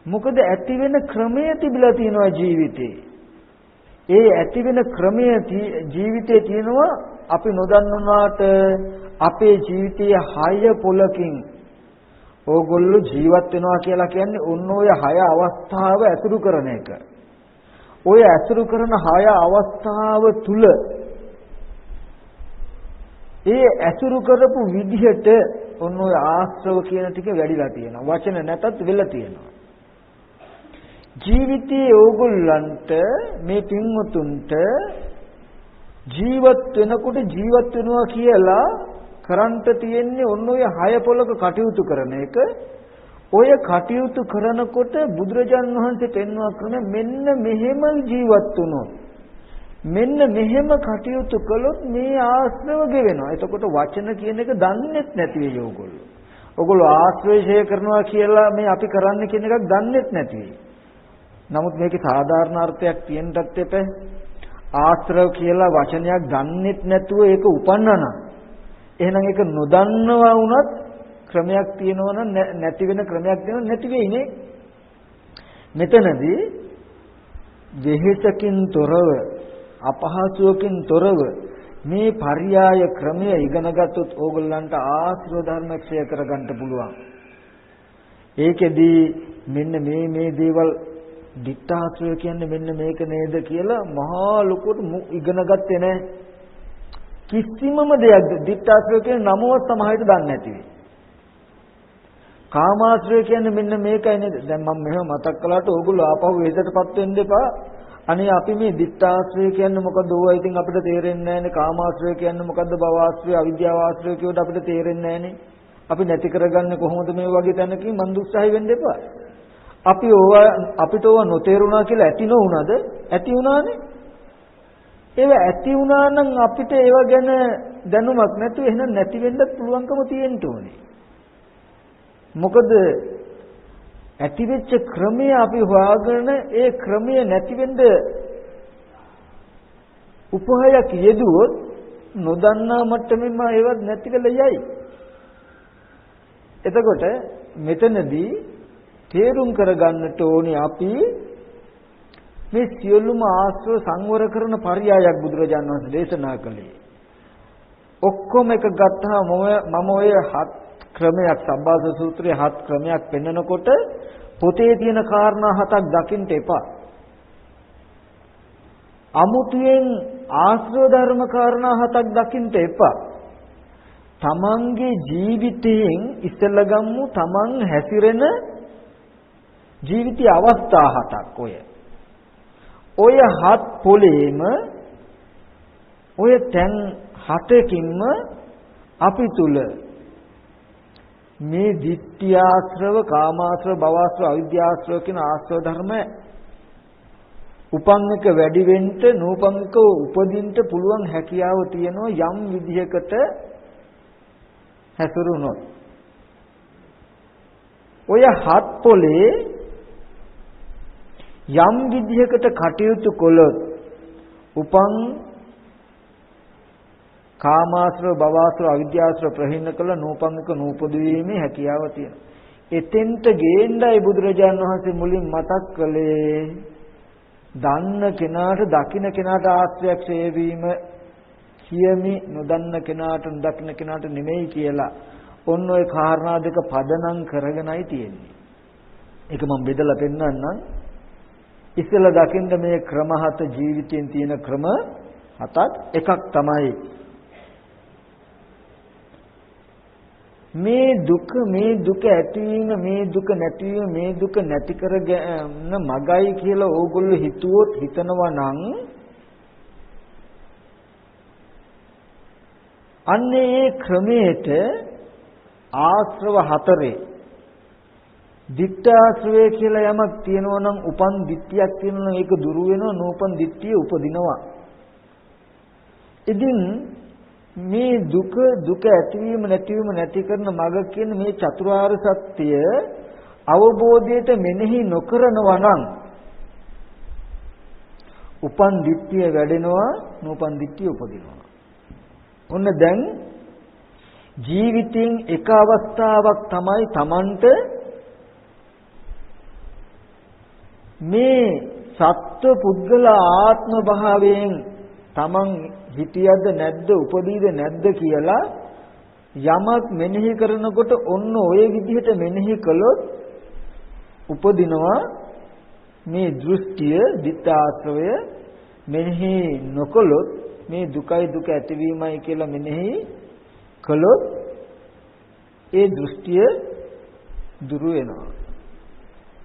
මොකද ඇති වෙන ක්‍රමය තිබිලා තියෙනවා ජීවිතේ. ඒ ඇති වෙන ක්‍රමය ජීවිතේ තියෙනවා. අපි නොදන්නාට අපේ ජීවිතයේ 6 පොලකින් ඕගොල්ලෝ ජීවත් වෙනවා කියලා කියන්නේ ඔන්න ඔය 6 අවස්ථාව ඇසුරු කරන එක. ඔය ඇසුරු කරන 6 අවස්ථාව තුල ඒ ඇසුරු කරපු විදිහට ඔන්න ඔය ආශ්‍රව කියන ටික වැඩිලා තියෙනවා. වචන නැතත් වෙලා තියෙනවා. ජීවිතයේ ඕගොල්ලන්ට මේ පින්වතුන්ට ජීවත් වෙනකොට ජීවත් වෙනවා කියලා කරන්ට තියෙන්නේ ඔන්න ඔය 6 පොලක කටයුතු කරන එක. ඔය කටයුතු කරනකොට බුදුරජාන් වහන්සේ පෙන්වා කරන මෙන්න මෙහෙම ජීවත් වුණොත්, මෙන්න මෙහෙම කටයුතු කළොත් මේ ආශ්‍රව ගෙවෙනවා. එතකොට වචන කියන එක දන්නේත් නැති වෙයි ඕගොල්ලෝ. ඕගොල්ලෝ ආශ්‍රය කරනවා කියලා මේ අපි කරන්න කියන එකක් දන්නේත් නැති වෙයි. නමුත් මේකේ සාධාරණ අර්ථයක් තියෙන්නත් එපා. ආශ්‍රව කියලා වචනයක් දන්නේත් නැතුව ඒක උපන්නන. එහෙනම් ඒක නොදන්නවා වුණත් ක්‍රමයක් තියෙනවා නම් නැති වෙන ක්‍රමයක් තියෙනවා නැති වෙයිනේ. මෙතනදී වෙහෙසකින් තොරව, අපහසුවකින් තොරව මේ පරියාය ක්‍රමය ඉගෙන ගත්තොත් ඕගොල්ලන්ට ආශ්‍රව ධර්ම ක්ෂය කරගන්න පුළුවන්. ඒකෙදී මෙන්න මේ දේවල් දිට්ඨාශ්‍රය කියන්නේ මෙන්න මේක නේද කියලා මහා ලොකුට ඉගෙන ගත්තේ නැහැ. කිසිමම දෙයක් ditthාශ්‍රය කියන නමවත් සමහරට දන්නේ නැති වෙයි. කාමාශ්‍රය කියන්නේ මෙන්න මේකයි නේද? දැන් මම මෙහෙම මතක් කළාට ඕගොල්ලෝ ආපහු වේදටපත් වෙන්න එපා. අනේ අපි මේ ditthාශ්‍රය කියන්නේ මොකද්ද? ඕවා ඉතින් අපිට තේරෙන්නේ නැහැනේ. කාමාශ්‍රය කියන්නේ මොකද්ද? භවආශ්‍රය, අවිද්‍යාවාශ්‍රය කියවට අපිට තේරෙන්නේ නැහැනේ. අපි නැති කරගන්නේ කොහොමද මේ වගේ තැනකින්? මන් දුස්සහයි වෙන්න එපා. අපි ඕවා අපිට ඕවා නොතේරුණා කියලා ඇති නොවුණාද? ඇති වුණානේ. ඒව ඇති වුණා නම් අපිට ඒව ගැන දැනුමක් නැතුව එහෙනම් නැති වෙන්නත් පුළුවන්කම තියෙන්න ඕනේ. මොකද ඇති වෙච්ච ක්‍රමය අපි හොයාගෙන ඒ ක්‍රමය නැති වෙන්න උපහායක් යෙදුවොත් නොදන්නා මට්ටමින්ම ඒවත් නැති වෙලා යයි. එතකොට මෙතනදී තේරුම් කරගන්නට ඕනේ අපි මේ සියලුම ආශ්‍රව සංවර කරන පරයයක් බුදුරජාණන් වහන්සේ දේශනා කළේ. ඔක්කොම එක ගත්තාම මම ඔය 7 ක්‍රමයක් සබ්බාස සූත්‍රයේ 7 ක්‍රමයක් පෙන්නකොට පොතේ තියෙන කාරණා 7ක් දකින්න එපා. අමුතුවෙන් ආශ්‍රව ධර්ම කාරණා 7ක් දකින්න එපා. තමන්ගේ ජීවිතයෙන් ඉස්සෙල්ලා ගම්මු තමන් හැසිරෙන ජීවිතී අවස්ථා 7ක් ඔය 7 පොලේම ඔය තැන් 7කින්ම අපි තුල මේ ditthියාශ්‍රව, කාමාශ්‍රව, භවආශ්‍රව, අවිද්‍යාශ්‍රව කියන ආශ්‍රව ධර්ම උපන් එක වැඩි වෙන්න, නූපන් එක උපදින්න පුළුවන් හැකියාව තියෙනවා යම් විදිහකට හැසිරුණොත්. ඔය 7 පොලේ යම් විදිහකට කටයුතු කළොත් උපන් කාමාශ්‍රව, භවආශ්‍රව, අවිද්‍යාශ්‍රව ප්‍රහීන කළ නූපංක නූපදීමේ හැකියාව තියෙනවා. එතෙන්ට ගේන්නයි බුදුරජාණන් වහන්සේ මුලින් මතක් කළේ දන්න කෙනාට, දකින්න කෙනාට ආශ්‍රයක් ඡේවීම කියමි, නොදන්න කෙනාට, නොදකින්න කෙනාට නෙමෙයි කියලා. ඔන්න ඔය කාරණා දෙක පදනම් කරගෙනයි තියෙන්නේ. ඒක මම බෙදලා පෙන්නන්නම්. ඉස්සෙල්ලා දකින්න මේ ක්‍රම 7 ජීවිතයෙන් තියෙන ක්‍රම 7ක් එකක් තමයි මේ දුක ඇතිවීම, මේ දුක නැතිවීම, මේ දුක නැති කරගන්න මගයි කියලා ඕගොල්ලෝ හිතනවා නම් අන්නේ ඒ ක්‍රමයට ආශ්‍රව 4 ditthාශ්‍රවය කියලා යමක් තියෙනවා නම් උපන් ditthියක් තියෙනවා නම් ඒක දුරු වෙනවා, නූපන් ditthිය උපදිනවා. ඉතින් මේ දුක ඇතිවීම නැතිවීම නැති කරන මඟ කියන මේ චතුරාර්ය සත්‍ය අවබෝධයට මෙනෙහි නොකරනවා නම් උපන් ditthිය වැඩෙනවා, නූපන් ditthිය උපදිනවා. ඔන්න දැන් ජීවිතෙන් එක අවස්ථාවක් තමයි Tamanට මේ සත්ව පුද්ගල ආත්ම භාවයෙන් Taman හිතියද නැද්ද, උපදීද නැද්ද කියලා යමක් මෙනෙහි කරනකොට ඔන්න ඔය විදිහට මෙනෙහි කළොත් උපදිනවා මේ දෘෂ්ටිය, ditthාශ්‍රවය. මෙනෙහි නොකළොත් මේ දුකයි, දුක ඇතිවීමයි කියලා මෙනෙහි කළොත් ඒ දෘෂ්ටිය දුරු වෙනවා.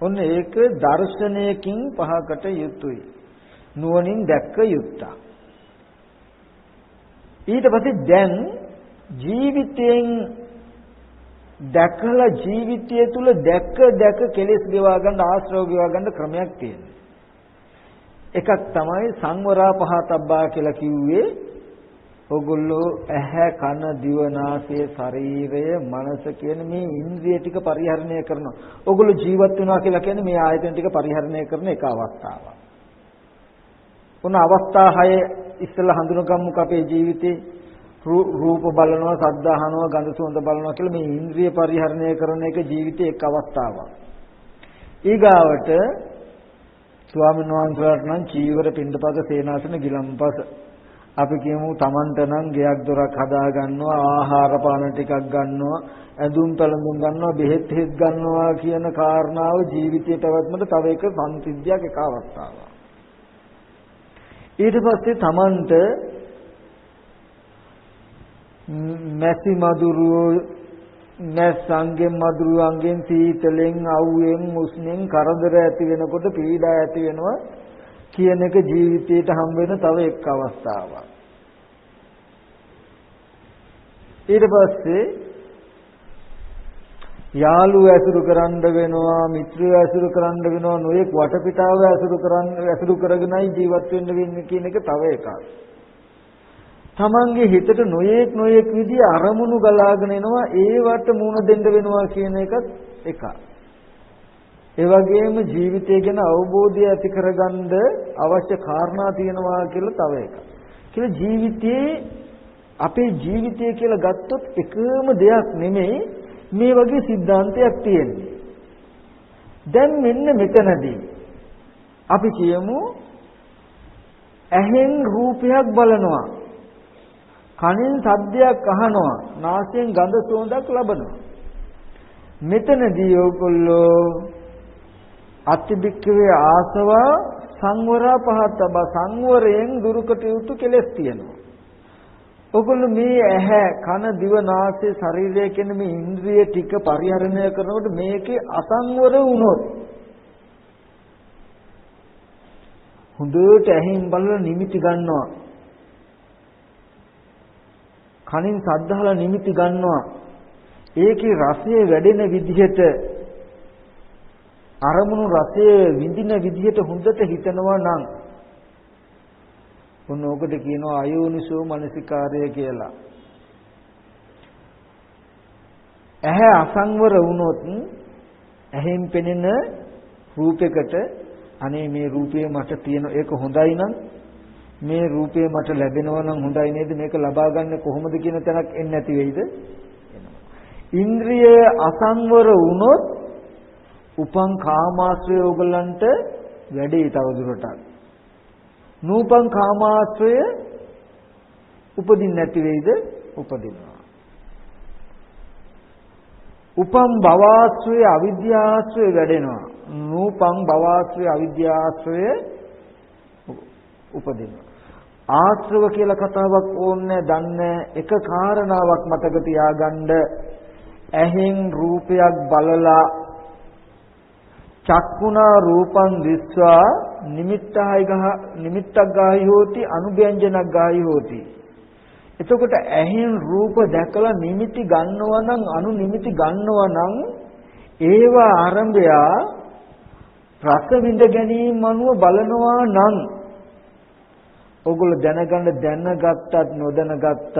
ඔන්න ඒක දර්ශනයකින් පහකට යුතුයි. නුවණින් දැක්ක යුක්තා. ඊට පස්සේ දැන් ජීවිතයෙන් දැකලා ජීවිතය තුල දැක කෙලෙස් ගෙවා ගන්න, ආශ්‍රව ගෙවා ගන්න ක්‍රමයක් තියෙනවා. එකක් තමයි සංවරා පහතබ්බා කියලා කිව්වේ. ඔගොල්ලෝ ඇහැ, කන, දිව, නාසය, ශරීරය, මනස කියන මේ ඉන්ද්‍රිය ටික පරිහරණය කරනවා. ඔගොල්ලෝ ජීවත් වෙනවා කියලා කියන්නේ මේ ආයතන ටික පරිහරණය කරන එක අවස්ථාවක්. උන අවස්ථා 6 ඉස්සෙල්ලා හඳුනගමුක අපේ ජීවිතේ. රූප බලනවා, ශබ්ද අහනවා, ගඳ සුවඳ බලනවා කියලා මේ ඉන්ද්‍රිය පරිහරණය කරන එක ජීවිතේ එක් අවස්ථාවක්. ඊගාවට ස්වාමීන් වහන්සේලාට නම් චීවර, පින්ඩපාත, සේනාසන, ගිලම්පස අපි කියමු Tamanට නම් ගෙයක් දොරක් හදා ගන්නවා, ආහාර පාන ටිකක් ගන්නවා, ඇඳුම් පැළඳුම් ගන්නවා, බෙහෙත් හෙත් ගන්නවා කියන කාරණාව ජීවිතයේ පැවැත්මට තව එක සංසිද්ධියක්, එක අවස්ථාවක්. ඊට පස්සේ Tamanට මැසි මදුරුවෝ නැසංගෙන් මදුරුවන්ගෙන් සීතලෙන් අවුවෙන් උස්නෙන් කරදර ඇති වෙනකොට පීඩා ඇති වෙනවා කියන එක ජීවිතේට හම් වෙන තව එක් අවස්ථාවක්. ඊට පස්සේ යාළුවෝ ඇසුරු කරන්න වෙනවා, මිත්‍රයෝ ඇසුරු කරන්න වෙනවා, නොයෙක් වටපිටාව ඇසුරු කරගෙනයි ජීවත් වෙන්න වෙන්නේ කියන එක තව එකක්. තමන්ගේ හිතට නොයෙක් විදිහ අරමුණු ගලාගෙන එනවා, ඒවට මුණ දෙන්න වෙනවා කියන එකත් එකක්. ඒ වගේම ජීවිතය ගැන අවබෝධය ඇති කරගන්න අවශ්‍ය කාරණා තියෙනවා කියලා තව එකක්. කියලා ජීවිතයේ අපේ ජීවිතය කියලා ගත්තොත් එකම දෙයක් නෙමෙයි, මේ වගේ સિદ્ધාන්තයක් තියෙන්නේ. දැන් මෙන්න මෙතනදී අපි කියමු ඇහෙන් රූපයක් බලනවා, කනෙන් ශබ්දයක් අහනවා, නාසයෙන් ගඳ සුවඳක් ලබනවා. මෙතනදී ඔයගොල්ලෝ අතිබික්කවේ ආසවා සංවරා පහතබ සංවරයෙන් දුරුකට යුතු කෙලෙස් තියෙනවා. ඔගොල්ලෝ මේ ඇහැ කන දිව නාසය ශරීරය කියන මේ ඉන්ද්‍රිය ටික පරිහරණය කරනකොට මේකේ අසංවර වුණොත් හොඳට ඇහෙන් බලලා නිමිති ගන්නවා, කනින් ශබ්ද අහලා නිමිති ගන්නවා, ඒකේ රසය වැඩෙන විදිහට අරමුණු රසය විඳින විදිහට හොඳට හිතනවා නම් ඔන්න ඕකට කියනවා අයෝනිසෝ මනසිකාරය කියලා. ඇහැ අසංවර වුණොත් ඇහෙන් පෙනෙන රූපයකට අනේ මේ රූපය මට තියෙන ඒක හොඳයි නම්, මේ රූපය මට ලැබෙනවා නම් හොඳයි නේද, මේක ලබා ගන්න කොහොමද කියන තැනක් එන්නේ නැති වෙයිද? ඉන්ද්‍රිය අසංවර වුණොත් උපං කාමාශ්‍රය ඕගලන්ට වැඩි තවදුරටත්. නූපං කාමාශ්‍රය උපදින්න නැති වෙයිද? උපදිනවා. උපං භවආශ්‍රය අවිද්‍යාශ්‍රය වැඩෙනවා. නූපං භවආශ්‍රය අවිද්‍යාශ්‍රය උපදිනවා. ආශ්‍රව කියලා කතාවක් ඕනේ දන්නේ එක කාරණාවක් මතක තියාගන්න. ඇහෙන් රූපයක් බලලා චක්කුණා රූපං දිස්වා නිමිත්තක් ගාහි හෝති අනුභ්‍යංජනක් ගාහි හෝති. එතකොට ඇහෙන් රූප දැකලා නිමිති ගන්නවා නම් අනු නිමිති ගන්නවා නම් ඒවා ආරම්භය රස විඳ ගැනීම අනුව බලනවා නම් ඕගොල්ලෝ දැනගත්තත් නොදැනගත්තත්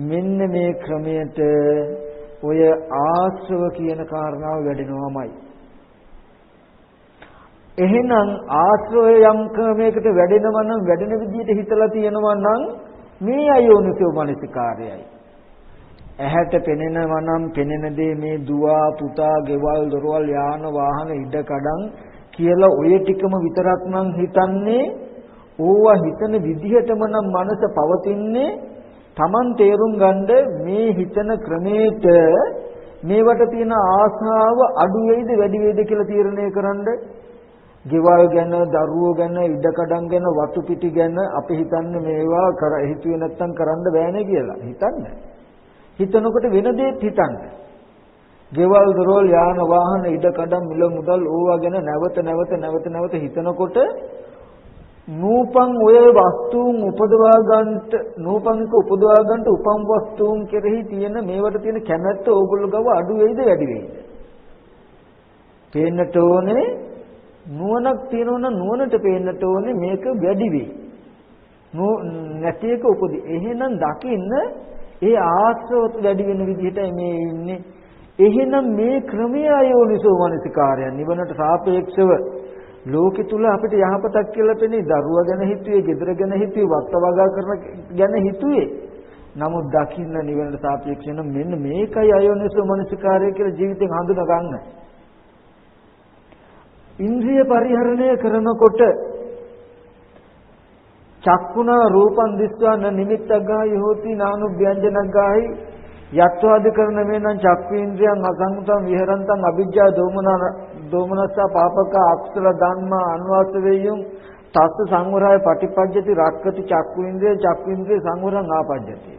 මෙන්න මේ ක්‍රමයට ඔය ආශ්‍රව කියන කාරණාව වැඩෙනවාමයි. එහෙනම් ආශ්‍රය යම් ක්‍රමයකට වැඩෙනවා නම් වැඩෙන විදිහට හිතලා තියෙනවා නම් මේ අයෝනිසෝ මනසිකාරයයි. ඇහැට පෙනෙනවා නම් පෙනෙන දේ මේ දුව පුතා ගෙවල් දොරවල් යාන වාහන ඉඩකඩම් කියලා ඔය ටිකම විතරක් නම් හිතන්නේ. ඕවා හිතන විදිහටම නම් මනස පවතින්නේ. Taman තේරුම් ගන්න මේ හිතන ක්‍රමයට මේවට තියෙන ආශාව අඩු වෙයිද වැඩි වෙයිද කියලා තීරණය කරන්න. ගෙවල් ගැන, දරුවෝ ගැන, ඉඩකඩම් ගැන, වතු පිටි ගැන අපි හිතන්නේ මේවා හිතුවේ නැත්තම් කරන්න බෑනේ කියලා. හිතන්නේ. හිතනකොට වෙන දේත් හිතන්න. ගෙවල් දොරවල් යාන වාහන ඉඩකඩම් මිල මුදල් ඕවා ගැන නැවත හිතනකොට නූපන් ඔය වස්තුන් උපදවා ගන්නට උපම් වස්තුන් කෙරෙහි තියෙන මේවට තියෙන කැමැත්ත ඕගොල්ලෝ ගාව අඩු වෙයිද වැඩි වෙයිද? පේන්නට ඕනේ නුවණක් තියෙනවනම් නුවණට පේන්නට ඕනේ මේක වැඩි වෙයි. නැති එක උපදී. එහෙනම් දකින්න ඒ ආශ්‍රවත් වැඩි වෙන විදිහටයි මේ ඉන්නේ. එහෙනම් මේ ක්‍රමය අයෝනිසෝ මනසිකාරය නිවනට සාපේක්ෂව ලෝකෙ තුල අපිට යහපතක් කියලා පෙනේ. දරුවා ගැන හිතුවේ, ගෙදර ගැන හිතුවේ, වත්ත වගා කරන ගැන හිතුවේ. නමුත් දකින්න නිවනට සාපේක්ෂව මෙන්න මේකයි අයෝනිසෝ මනසිකාරය කියලා ජීවිතෙන් හඳුනා ගන්න. ඉන්ද්‍රිය පරිහරණය කරනකොට චක්කුණා රූපං දිස්වා නිමිත්තක් ගාහි හෝති නානුභ්‍යංජනක් ගාහි යත්වාද කරන මේනම් චක්ඛු ඉන්ද්‍රියං අසංගතං විහරන්තං අවිජ්ජා දෝමනස්ස පාපක අක්ෂර ධම්මා අන්වාස වේයුම් තස්ස සංවරය පටිපජ්ජති රක්කති චක්ඛු ඉන්ද්‍රිය සංවරං ආපජ්ජති.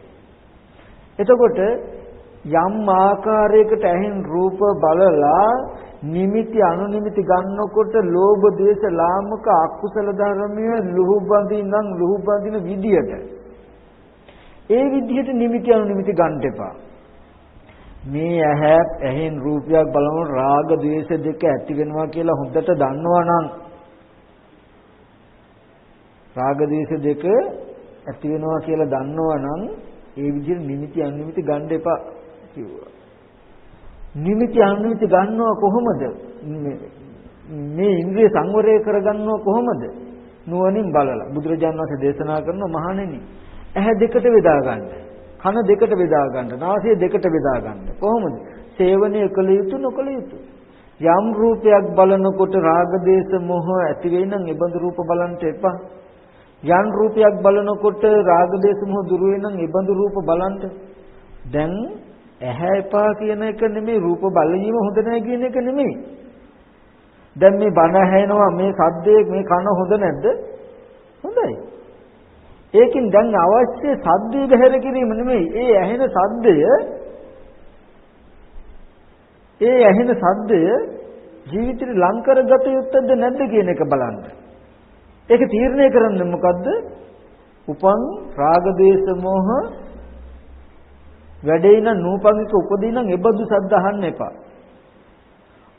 එතකොට යම් ආකාරයකට ඇහෙන් රූප බලලා නිමිති අනුනිමිති ගන්නකොට ලෝභ ද්වේෂ ලාමක අකුසල ධර්මය ලුහු බඳින විදියට ඒ විදියට නිමිති අනුනිමිති ගන්න එපා. මේ ඇහෙන් රූපයක් බලනකොට රාග ද්වේෂ දෙක ඇති වෙනවා කියලා හොඳට දන්නවා නම් රාග ද්වේෂ දෙක ඇති වෙනවා කියලා දන්නවා නම් ඒ විදිහට නිමිති අනුනිමිති ගන්න එපා කිව්වා. නිමිති අනුනිමිති ගන්නව කොහොමද? මේ ඉන්ද්‍රිය සංවරය කරගන්නව කොහොමද? නුවණින් බලලා. බුදුරජාණන් වහන්සේ දේශනා කරන මහණෙනි, ඇහැ දෙකට බෙදා ගන්න. කන දෙකට බෙදා ගන්න. නාසය දෙකට බෙදා ගන්න. කොහොමද? සේවනය කළ යුතු නොකළ යුතු. යම් රූපයක් බලනකොට රාග දේශ මොහ ඇති වෙයි නම් ඒ බඳු රූප බලන්න එපා. යම් රූපයක් බලනකොට රාග දේශ මොහ දුර වෙයි නම් ඒ බඳු රූප බලන්න. දැන් ඇහැ එපා කියන එක නෙමෙයි, රූප බලීම හොඳ නැහැ කියන එක නෙමෙයි. දැන් මේ බණ ඇහෙනවා, මේ සද්දේ මේ කන හොඳ නැද්ද? හොඳයි. ඒකින් දැන් අවශ්‍ය සද්දේ බැහැර කිරීම නෙමෙයි. ඒ ඇහෙන සද්දය ජීවිතේ ලං කරගත යුත්තද නැද්ද කියන එක බලන්න. ඒක තීරණය කරන්නේ මොකද්ද? උපන් රාග දේශ මොහ වැඩේ නම් නූපංගික උපදී නම් එබඳු සද්ද අහන්න එපා.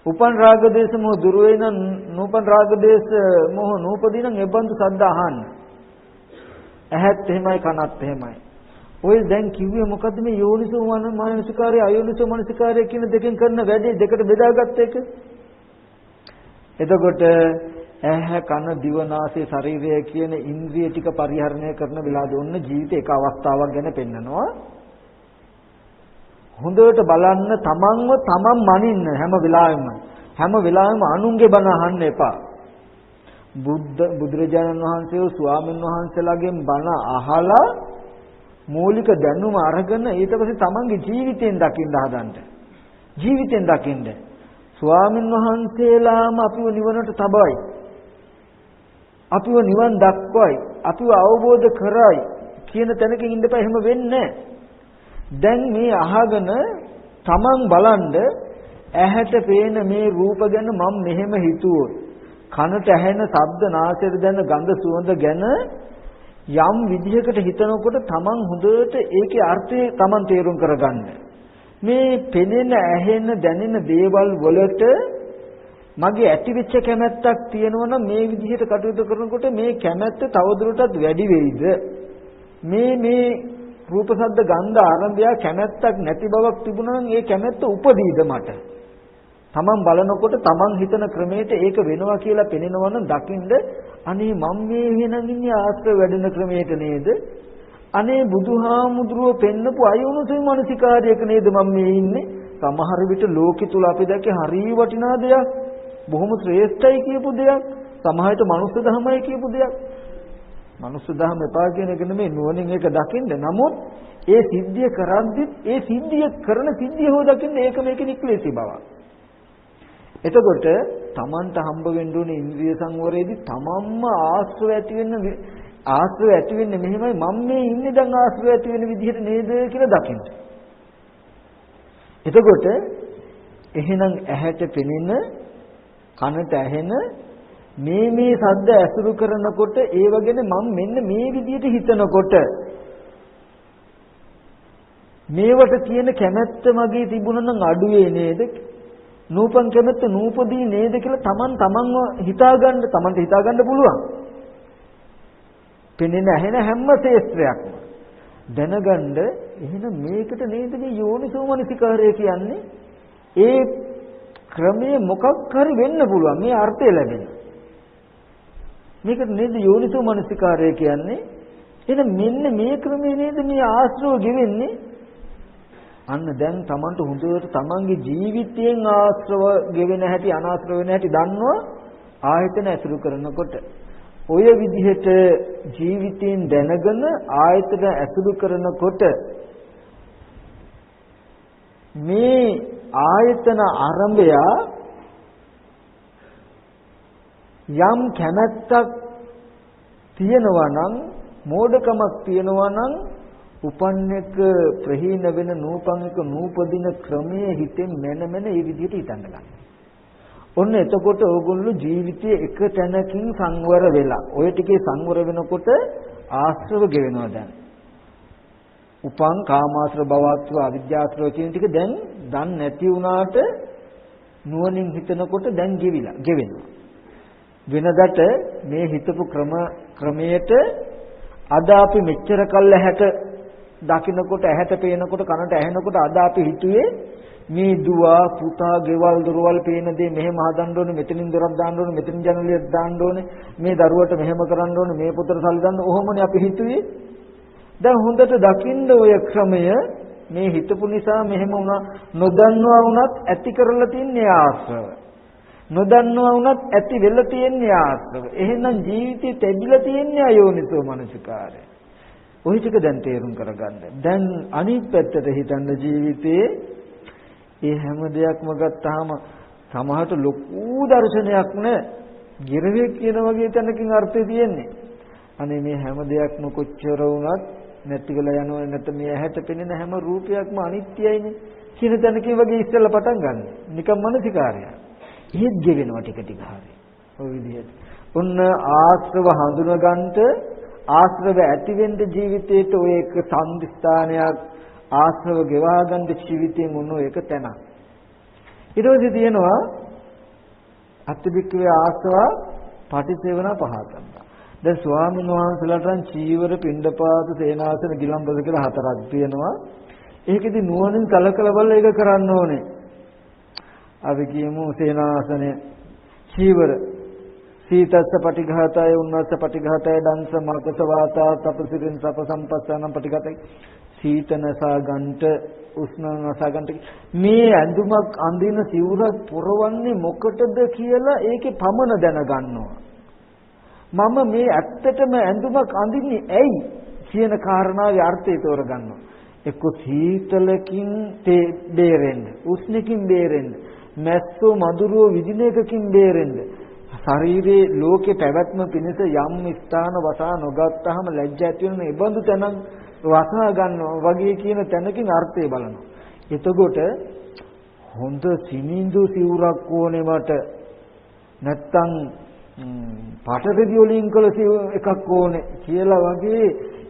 උපන් රාග දේශ මොහ දුර වේ නම් නූපන් රාග දේශ මොහ නූපදී නම් එබඳු සද්ද අහන්න. ඇහත් එහෙමයි කනත් එහෙමයි. ඔය දැන් කිව්වේ මොකද්ද මේ යෝනිසෝ මනසිකාරය අයෝනිසෝ මනසිකාරය කියන දෙකෙන් කරන වැඩේ දෙකට බෙදාගත්ත එක. එතකොට ඇහැ කන දිව නාසය ශරීරය කියන ඉන්ද්‍රිය ටික පරිහරණය කරන වෙලාවදී ඔන්න ජීවිතේ එක අවස්ථාවක් ගැන පෙන්නනවා. හොඳට බලන්න, තමන් මනින්න හැම වෙලාවෙම අනුන්ගේ බණ අහන්න එපා. බුදුරජාණන් වහන්සේ ස්වාමීන් වහන්සේලාගෙන් බණ අහලා මූලික දැනුම අරගෙන ඊට පස්සේ තමන්ගේ ජීවිතයෙන් දකින්න හදන්න. ජීවිතෙන් දකින්න. ස්වාමීන් වහන්සේලාම අපිව නිවනට තබයි. අපිව නිවන් දක්වයි. අපිව අවබෝධ කරයි කියන තැනකින් ඉන්න එපා. එහෙම වෙන්නේ නැහැ. දැන් මේ අහගෙන තමන් බලන්න ඇහැට පේන මේ රූප ගැන මම මෙහෙම හිතුවොත්, කනට ඇහෙන ශබ්ද, නාසයට දැනෙන ගඳ සුවඳ ගැන යම් විදිහකට හිතනකොට තමන් හොඳට ඒකේ අර්ථය තමන් තේරුම් කරගන්න. මේ පෙනෙන ඇහෙන දැනෙන දේවල් වලට මගේ ඇතිවෙච්ච කැමැත්තක් තියෙනවා නම් මේ විදිහට කටයුතු කරනකොට මේ කැමැත්ත තවදුරටත් වැඩි වෙයිද? මේ රූප ශබ්ද ගන්ධ ආරම්භය කැමැත්තක් නැති බවක් තිබුණා නම් ඒ කැමැත්ත උපදීද මට? තමන් බලනකොට තමන් හිතන ක්‍රමයට ඒක වෙනවා කියලා පෙනෙනවා නම් දකින්ද අනේ මම මේ එහෙනම් ඉන්නේ ආශ්‍රය වැඩෙන ක්‍රමයට නේද? අනේ බුදුහාමුදුරුව පෙන්නපු අයෝනිසෝ මනසිකාරයක නේද මම මේ ඉන්නේ? සමහර විට ලෝකෙ තුල අපි දැක්කේ හරිය වටිනා දෙයක්, බොහොම ශ්‍රේෂ්ඨයි කියපු දෙයක්, සමහර විට මනුස්ස ධර්මයි කියපු දෙයක්. මනුස්ස ධර්ම එපා කියන එක නෙමෙයි, නුවණින් ඒක දකින්න. නමුත් ඒ සිද්ධිය කරද්දිත් ඒ සිද්ධිය කරන සිද්ධිය හො දකින්න ඒක මේකේ නික්ලේශී බවක්. එතකොට තමන්ට හම්බ වෙන්න ඕනේ ඉන්ද්‍රිය සංවරයේදී තමන්ම ආශ්‍රය ඇති වෙන්නේ මෙහෙමයි, මම මේ ඉන්නේ දැන් ආශ්‍රය ඇති වෙන විදිහට නේද කියලා දකින්න. එතකොට එහෙනම් ඇහැට පෙනෙන, කනට ඇහෙන මේ ශබ්ද ඇසුරු කරනකොට ඒව ගැන මම මෙන්න මේ විදිහට හිතනකොට මේවට තියෙන කැමැත්ත මගේ තිබුණා නම් අඩුවේ නේද? නූපන් කැමැත්ත නූපදී නේද කියලා තමන්ව තමන්ට හිතාගන්න පුළුවන්. පෙනෙන ඇහෙන හැම ශේස්ත්‍රයක්ම දැනගන්න. එහෙනම් මේකට නේද මේ යෝනිසෝ මනසිකාරය කියන්නේ? ඒ ක්‍රමයේ මොකක් හරි වෙන්න පුළුවන් මේ අර්ථය ලැබෙන. මේකට නේද යෝනිසෝ මනසිකාරය කියන්නේ? එහෙනම් මෙන්න මේ ක්‍රමයේ නේද මේ ආශ්‍රව ගෙවෙන්නේ? අන්න දැන් Tamanට හොඳට Tamanගේ ජීවිතයෙන් ආශ්‍රව ගෙවෙන හැටි, අනාශ්‍රව වෙන හැටි දන්නවා. ආයතන ඇසුරු කරනකොට ඔය විදිහට ජීවිතයෙන් දැනගෙන ආයතන ඇසුරු කරනකොට මේ ආයතන ආරම්භය යම් කැමැත්තක් තියෙනවා නම්, මෝඩකමක් තියෙනවා නම් උපන්නක ප්‍රහීන වෙන නූපංක නූපදින ක්‍රමයේ හිතෙන් මැන ඒ විදිහට හිතන්න ගන්න. ඔන්න එතකොට ඕගොල්ලෝ ජීවිතයේ එක තැනකින් සංවර වෙලා ඔය ටිකේ සංවර වෙනකොට ආශ්‍රව ගෙවෙනවා දැන්. උපං කාමාශ්‍රව භවශ්‍රව අවිද්‍යාශ්‍රව කියන ටික දැන් දන් නැති වුණාට නුවණින් හිතනකොට දැන් ගෙවෙනවා. වෙනදට මේ හිතපු ක්‍රමයට අද අපි මෙච්චර කල් ඇහැට දකින්නකොට ඇහැට පේනකොට කනට ඇහෙනකොට අද අපි හිතුවේ මේ දුව පුතා ගෙවල් දොරවල් පේන දේ මෙහෙම හදන්න ඕනේ මෙතනින් දොරක් දාන්න ඕනේ මෙතනින් ජනලියක් දාන්න ඕනේ මේ දරුවට මෙහෙම කරන්න ඕනේ මේ පුතට සල්ලි දාන්න ඔහොමනේ අපි හිතුවේ. දැන් හොඳට දකින්න ඔය ක්‍රමය මේ හිතපු නිසා මෙහෙම වුණා නොදන්නවා වුණත් ඇති කරලා තියන්නේ ආශ්‍රව. නොදන්නවා වුණත් ඇති වෙලා තියන්නේ ආශ්‍රව. එහෙනම් ජීවිතේ තැබිලා තියන්නේ අයෝනිසෝ මනසිකාරය. ඔය ටික දැන් තේරුම් කරගන්න. දැන් අනිත් පැත්තට හිතන්න ජීවිතේ මේ හැම දෙයක්ම ගත්තාම සමහරට ලොකු දර්ශනයක් නෑ. ගිරවේ කියන වගේ තැනකින් අර්ථය තියෙන්නේ. අනේ මේ හැම දෙයක්ම කොච්චර වුණත් නැති වෙලා යනවා නැත්නම් මේ ඇහැට පෙනෙන හැම රූපයක්ම අනිත්‍යයිනේ කියන තැනකින් වගේ ඉස්සෙල්ලා පටන් ගන්න. නිකම් මනසිකාරය. ඒත් ගෙවෙනවා ටික ටික හරිය. ඔය විදිහට. ඔන්න ආශ්‍රව හඳුනගන්නට ආශ්‍රව ඇති වෙන්න ජීවිතේට ඔය එක සම්දිස්ථානයක් ආශ්‍රව ගෙවා ගන්න ජීවිතේ මොන එක තැනක්. ඊට පස්සේ තියෙනවා අත්‍යබික්කවේ ආශ්‍රව පටිසේවනා පහතක්. දැන් ස්වාමීන් වහන්සේලාට චීවර පිණ්ඩපාත සේනාසන ගිලම්පස කියලා හතරක් තියෙනවා. ඒකෙදි නුවණින් කලකල බලලා ඒක කරන්න ඕනේ. අපි කියමු සේනාසනය චීවර සීතස්ස පටිඝාතය උන්නස්ස පටිඝාතය දංශ මකස වාතා තපසිරින් සප සම්පස්සානම් පටිඝාතය සීතනසා ගන්ට උෂ්ණනසා ගන්ට මේ ඇඳුමක් අඳින සිවුරක් පුරවන්නේ මොකටද කියලා ඒකේ පමණ දැනගන්නවා. මම මේ ඇත්තටම ඇඳුමක් අඳින්නේ ඇයි කියන කාරණාවේ අර්ථය තෝරගන්නවා. එක්ක සීතලකින් බේරෙන්න, උෂ්ණකින් බේරෙන්න, මැස්සෝ මදුරුව විදින එකකින් බේරෙන්න. ශරීරයේ ලෝකේ පැවැත්ම පිණිස යම් ස්ථාන වසා නොගත්තාම ලැජ්ජ ඇති වෙන මේ බඳු තැනක් වසා ගන්නවා වගේ කියන තැනකින් අර්ථය බලනවා. එතකොට හොඳ සිනිඳු සිවුරක් ඕනේ මට. නැත්තම් පාටරෙදි වලින් කළ එකක් ඕනේ කියලා වගේ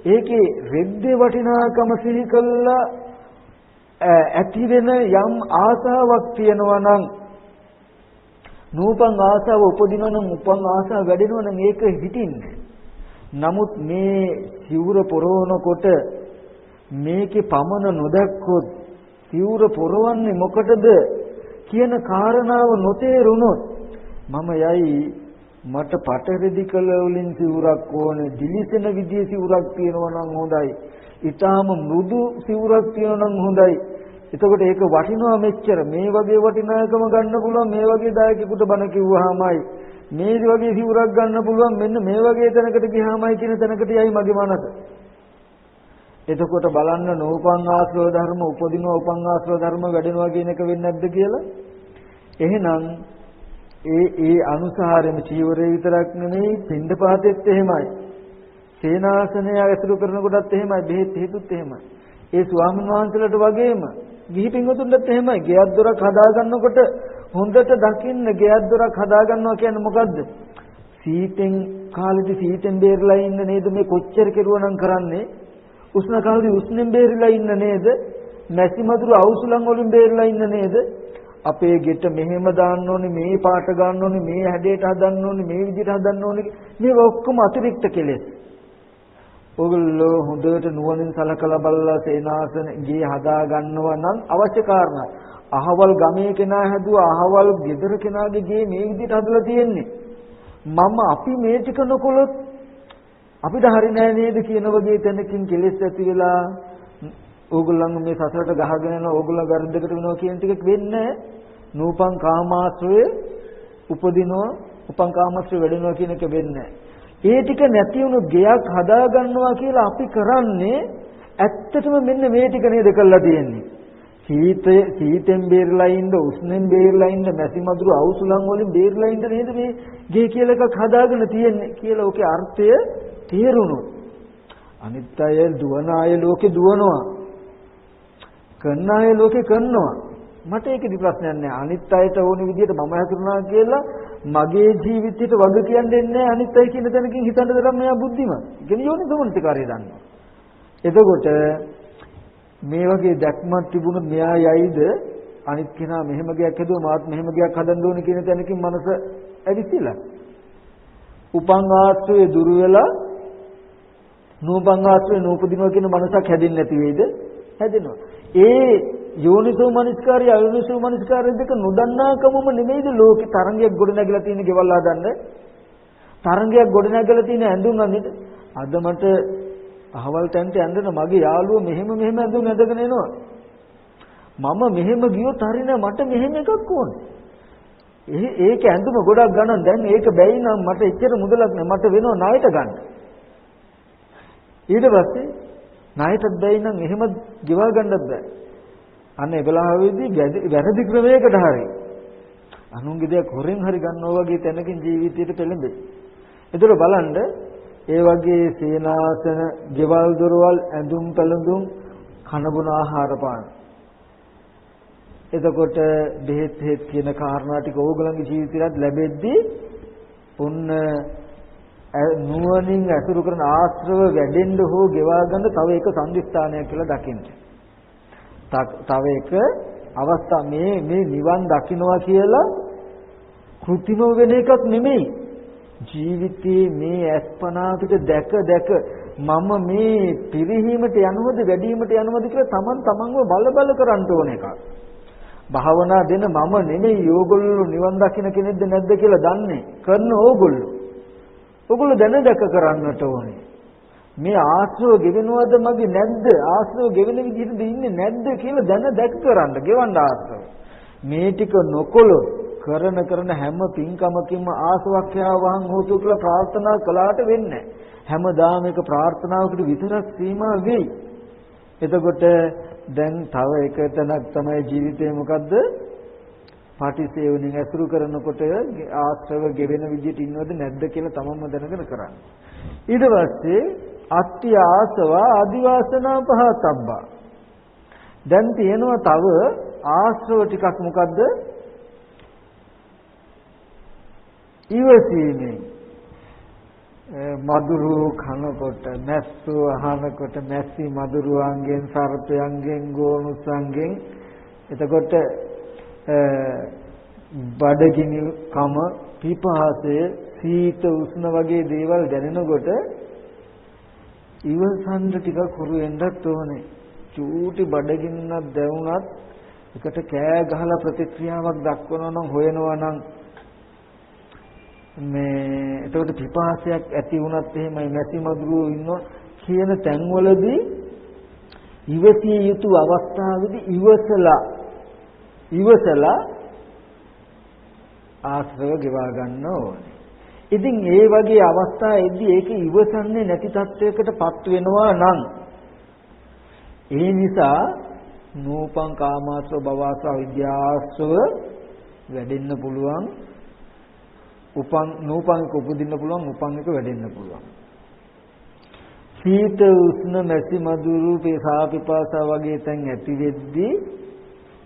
ඒකේ රෙද්දේ වටිනාකම සිහි කළා ඇති වෙන යම් ආසාවක් තියෙනවා නම් නූපන් ආසාව උපදිනවා නම් උපන් ආසාව වැඩෙනවා නම් ඒක හිතින්නේ. නමුත් මේ සිවුර පොරවනකොට මේකේ පමණ නොදැක්කොත් සිවුර පොරවන්නේ මොකටද කියන කාරණාව නොතේරුනොත් මම යයි මට පටරෙදි කළ වලින් සිවුරක් ඕනේ දිලිසෙන විදිහේ සිවුරක් තියෙනවා නම් හොඳයි. ඊටාම මෘදු සිවුරක් තියෙනවා නම් හොඳයි. එතකොට ඒක වටිනවා මෙච්චර මේ වගේ වටිනාකම ගන්න පුළුවන් මේ වගේ දායකයෙකුට බණ කිව්වහමයි මේ වගේ සිවුරක් ගන්න පුළුවන් මෙන්න මේ වගේ තැනකට ගියාමයි කියන තැනකට යයි මගේ මනස. එතකොට බලන්න නෝපං ආශ්‍රව ධර්ම උපදිනවා උපං ආශ්‍රව ධර්ම වැඩෙනවා කියන එක වෙන්නේ නැද්ද කියලා. එහෙනම් ඒ අනුසාරෙම චීවරය විතරක් නෙමෙයි පින්ඩපාතෙත් එහෙමයි. සේනාසනය ඇසුරු කරනකොටත් එහෙමයි බෙහෙත් හේතුත් එහෙමයි. ඒ ස්වාමීන් වහන්සේලාට වගේම ගිහි පින්වතුන්ටත් එහෙමයි. ගෙයක් දොරක් හදා ගන්නකොට හොඳට දකින්න ගෙයක් දොරක් හදා ගන්නවා කියන්නේ මොකද්ද? සීතෙන් කාලෙදි සීතෙන් බේරලා ඉන්න නේද මේ කොච්චර කෙරුවනම් කරන්නේ? උෂ්ණ කාලෙදි උෂ්ණෙන් බේරලා ඉන්න නේද? මැසි මදුරු අවුසුලන් වලින් බේරලා ඉන්න නේද? අපේ ගෙට මෙහෙම දාන්න ඕනේ මේ පාට ගන්න ඕනේ මේ හැඩයට හදන්න ඕනේ මේ විදිහට හදන්න ඕනේ මේ ඔක්කොම අතිරික්ත කෙලෙස්. ඔයගොල්ලෝ හොඳට නුවණින් සලකලා බලලා සේනාසන ගේ හදා ගන්නවා නම් අවශ්‍ය කාරණා. අහවල් ගමේ කෙනා හැදුවා අහවල් ගෙදර කෙනාගේ ගේ මේ විදිහට හදලා තියෙන්නේ. අපි මේ ටික නොකොලොත් අපිට හරි නෑ නේද කියන වගේ තැනකින් කෙලෙස් ඇති වෙලා ඕගොල්ලන් මේ සසරට ගහගෙන යන ඕගොල්ලෝ වැරද්දකට වෙනවා කියන ටික වෙන්නේ නූපං කාමාශ්‍රය උපදිනවා උපං කාමාශ්‍රය වැඩෙනවා කියන එක වෙන්නේ. ඒ ටික නැති වුණු ගෙයක් හදා ගන්නවා කියලා අපි කරන්නේ ඇත්තටම මෙන්න මේ ටික නේද කරලා තියෙන්නේ. සීතෙන් බේරලා ඉන්න උෂ්ණෙන් බේරලා ඉන්න මැසි මදුරු අවුසුලන් වලින් බේරලා ඉන්න නේද මේ ගේ කියලා එකක් හදාගෙන තියෙන්නේ කියලා ඔකේ අර්ථය තේරුණොත් අනිත් අය දුවන අය ලෝකේ දුවනවා. කරන අය ලෝකේ කරනවා. මට ඒකෙදි ප්‍රශ්නයක් නැහැ. අනිත් අයට ඕන විදිහට මම හසුරුනා කියලා මගේ ජීවිතයට වග කියන්නේ නැහැ. අනිත් අය කියන තැනකින් හිතන්න තරම් මෙයා බුද්ධිමත්. කියන යෝනිසෝමනසිකාරය දන්නවා. එතකොට මේ වගේ දැක්මක් තිබුණොත් මෙයා යයිද අනිත් කෙනා මෙහෙම ගයක් හදුවා මාත් මෙහෙම ගයක් හදන්න ඕනේ කියන තැනකින් මනස ඇවිස්සලා. උපං ආශ්‍රය දුරු වෙලා නූපං ආශ්‍රය නූපදිනවා කියන මනසක් හැදෙන්නේ නැති වෙයිද? හැදෙනවා. ඒ යෝනිසෝ මනස්කාරය අයෝනිසෝ මනස්කාරය දෙක නොදන්නාකමම නෙමෙයිද ලෝකේ තරංගයක් ගොඩ නැගලා තියෙන ගෙවල් හදන්න. තරංගයක් ගොඩ නැගලා තියෙන ඇඳුම් අඳින්න. අද මට අහවල් තැනට යන්න මගේ යාළුවෝ මෙහෙම ඇඳුම් ඇඳගෙන එනවා. මම මෙහෙම ගියොත් හරිනේ මට මෙහෙම එකක් ඕනේ. ඒක ඇඳුම ගොඩක් ගන්න දැන් ඒක බැයි නම් මට එච්චර මුදලක් නෑ මට වෙනව ණයට ගන්න. ඊට පස්සේ ණයටත් බැයි නම් එහෙම ගෙවා ගන්නත් බෑ. අන්න ඒ වෙලාවෙදී වැරදි ක්‍රමයකට හරි අනුන්ගේ දෙයක් හොරෙන් හරි ගන්නවා වගේ තැනකින් ජීවිතයට පෙළඹෙයි. ඒතර බලන්න ඒ වගේ සේනාසන, ගෙවල් දොරවල්, ඇඳුම් පැළඳුම්, කන බොන ආහාර පාන. එතකොට බෙහෙත් හේත් කියන කාරණා ටික ඕගලන්ගේ ජීවිතයට ලැබෙද්දී උන්න නුවණින් අසුරු කරන ආශ්‍රව වැඩෙන්න හෝ ගෙවා ගන්න තව එක සංදිස්ථානයක් කියලා දකින්න. තව එක අවස්ථා මේ නිවන් දකින්නවා කියලා කෘතිම වෙන එකක් නෙමෙයි. ජීවිතේ මේ අස්පනා පිට දැක මම මේ පිරිහීමට යනවද වැඩිවීමට යනවද කියලා තමන්ව බල කරන්න ඕන එකක්. භාවනා දෙන මම නෙමෙයි ඕගොල්ලෝ නිවන් දකින්න කෙනෙක්ද නැද්ද කියලා දන්නේ. කරන ඕගොල්ලෝ දැන දැක කරන්නට ඕනේ. මේ ආශ්‍රව ගෙවෙනවද මගේ නැද්ද? ආශ්‍රව ගෙවෙන විදිහට ඉන්නේ නැද්ද කියලා දැන දැක කරන්න. ගෙවන්න ආශ්‍රව. මේ ටික නොකොළොත් කරන හැම පින්කමකින්ම ආසවක්ඛ්‍යාවහං හෝතු කියලා ප්‍රාර්ථනා කළාට වෙන්නේ නැහැ. හැමදාම එක ප්‍රාර්ථනාවකට විතරක් සීමා වෙයි. එතකොට දැන් තව එක තැනක් තමයි ජීවිතේ මොකද්ද? පාටිසේවණින් ඇසුරු කරනකොට ආශ්‍රව ගෙවෙන විදිහට ඉන්නවද නැද්ද කියලා තමන්ම දැනගෙන කරන්න. ඊට පස්සේ අත්‍ය ආසව ආදිවාසනා පහතබ්බා. දැන් තියෙනවා තව ආශ්‍රව ටිකක් මොකද්ද? ඉවසීමෙන් මధుරු කනකොට මැස්සු අහනකොට මැස්සි මధుරුවන්ගෙන් සර්පයන්ගෙන් ගෝනුසන්ගෙන් එතකොට බඩගිනි කම පිපාසය සීත උෂ්ණ වගේ දේවල් දැනෙනකොට ඉවසන්න ටිකක් හුරු වෙන්නත් ඕනේ. චූටි බඩගින්නක් දැවුනත් එකට කෑ ගහලා ප්‍රතික්‍රියාවක් දක්වනවා නම් හොයනවා නම් මේ එතකොට පිපාසයක් ඇති වුණත් එහෙමයි මැසි මදුරුවෝ ඉන්නවා කියන තැන්වලදී ඉවසිය යුතු අවස්ථාවේදී ඉවසලා ආශ්‍රව ගෙවා ගන්න ඕනේ. ඉතින් ඒ වගේ අවස්ථාවේදී ඒක ඉවසන්නේ නැති තත්වයකටපත් වෙනවා නම් ඒ නිසා නූපං කාමාශ්‍රව භවශ්‍රව විද්‍යාශ්‍රව වැඩෙන්න පුළුවන්. නූපං එක උපදින්න පුළුවන්, උපං එක වැඩෙන්න පුළුවන්. සීත උෂ්ණ මැසි මදුරු පේසා පිපාසා වගේ තැන් ඇති වෙද්දී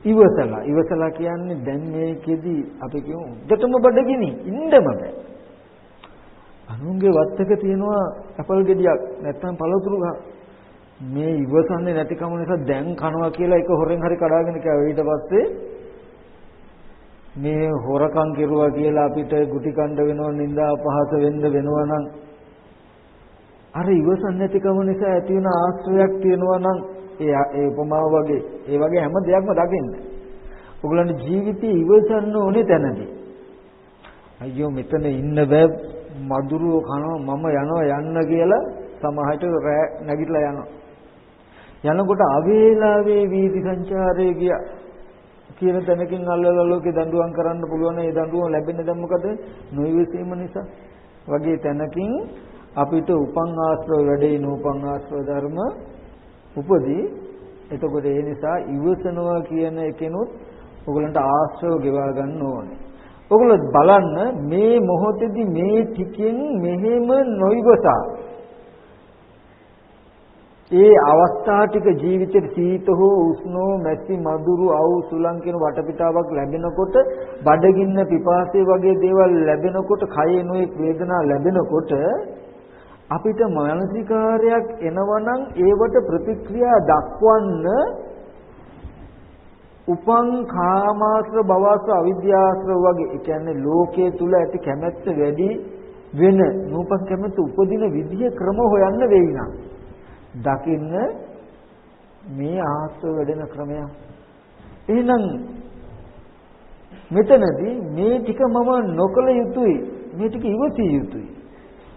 ඉවසලා කියන්නේ දැන් මේකෙදි අපි කියමු උඩටම බඩගිනි ඉන්නම බෑ. අනුන්ගේ වත්තක තියෙනවා ඇපල් ගෙඩියක් නැත්නම් පළතුරු මේ ඉවසන්නේ නැතිකම නිසා දැන් කනවා කියලා එක හොරෙන් හරි කඩාගෙන කෑවා. ඊට පස්සේ මේ හොරකම් කෙරුවා කියලා අපිට ගුටි කණ්ඩ වෙනව නින්දා අපහාස වෙන්න වෙනවා නම් අර ඉවසන්නේ නැතිකම නිසා ඇති වෙන ආශ්‍රයයක් තියෙනවා නම් ඒ උපමාව වගේ ඒ වගේ හැම දෙයක්ම දකින්න. ඔයගොල්ලන්ගේ ජීවිතේ ඉවසන්න ඕනේ තැනදී. අයියෝ මෙතන ඉන්න බෑ මදුරුව කනවා මම යන්න කියලා සමහරට රෑ නැගිටලා යනවා. යනකොට අවේලාවේ වීදි සංචාරයේ ගියා කියන තැනකින් අල්ලලා ලෝකේ දඬුවම් කරන්න පුළුවන්. ඒ දඬුවම් ලැබෙන්නේ දැන් මොකද? නොයවසීම නිසා. වගේ තැනකින් අපිට උපං ආශ්‍රව වැඩේ නූපං ආශ්‍රව ධර්ම උපදී. එතකොට ඒ නිසා ඉවසනවා කියන එකනොත් ඔයගලන්ට ආශ්‍රව ගෙවා ගන්න ඕනේ. ඔයගොල්ලෝ බලන්න මේ මොහොතේදී මේ ටිකෙන් මෙහෙම නොයිවසා ඒ අවස්ථා ටික ජීවිතේ සීත හෝ උෂ්ණ මැසි මధుරු අවු සුලං කියන වටපිටාවක් ලැබෙනකොට බඩගින්න පිපාසය වගේ දේවල් ලැබෙනකොට කයේ නොයෙක් වේදනා ලැබෙනකොට අපිට මානසිකාරයක් එනවනම් ඒවට ප්‍රතික්‍රියා දක්වන්න උපං කාමාශ්‍ර භවශ්‍ර අවිද්‍යාශ්‍ර වගේ ඒ කියන්නේ ලෝකයේ තුල ඇති කැමැත්ත වැඩි වෙන නූපන් කැමැත්ත උපදින විදිය ක්‍රම හොයන්න වෙයි නම් දකින්න මේ ආශ්‍රව වැඩෙන ක්‍රමයක්. එහෙනම් මෙතනදී මේ ටික මම නොකල යුතුයි. මේ ටික ඉවසිය යුතුයි.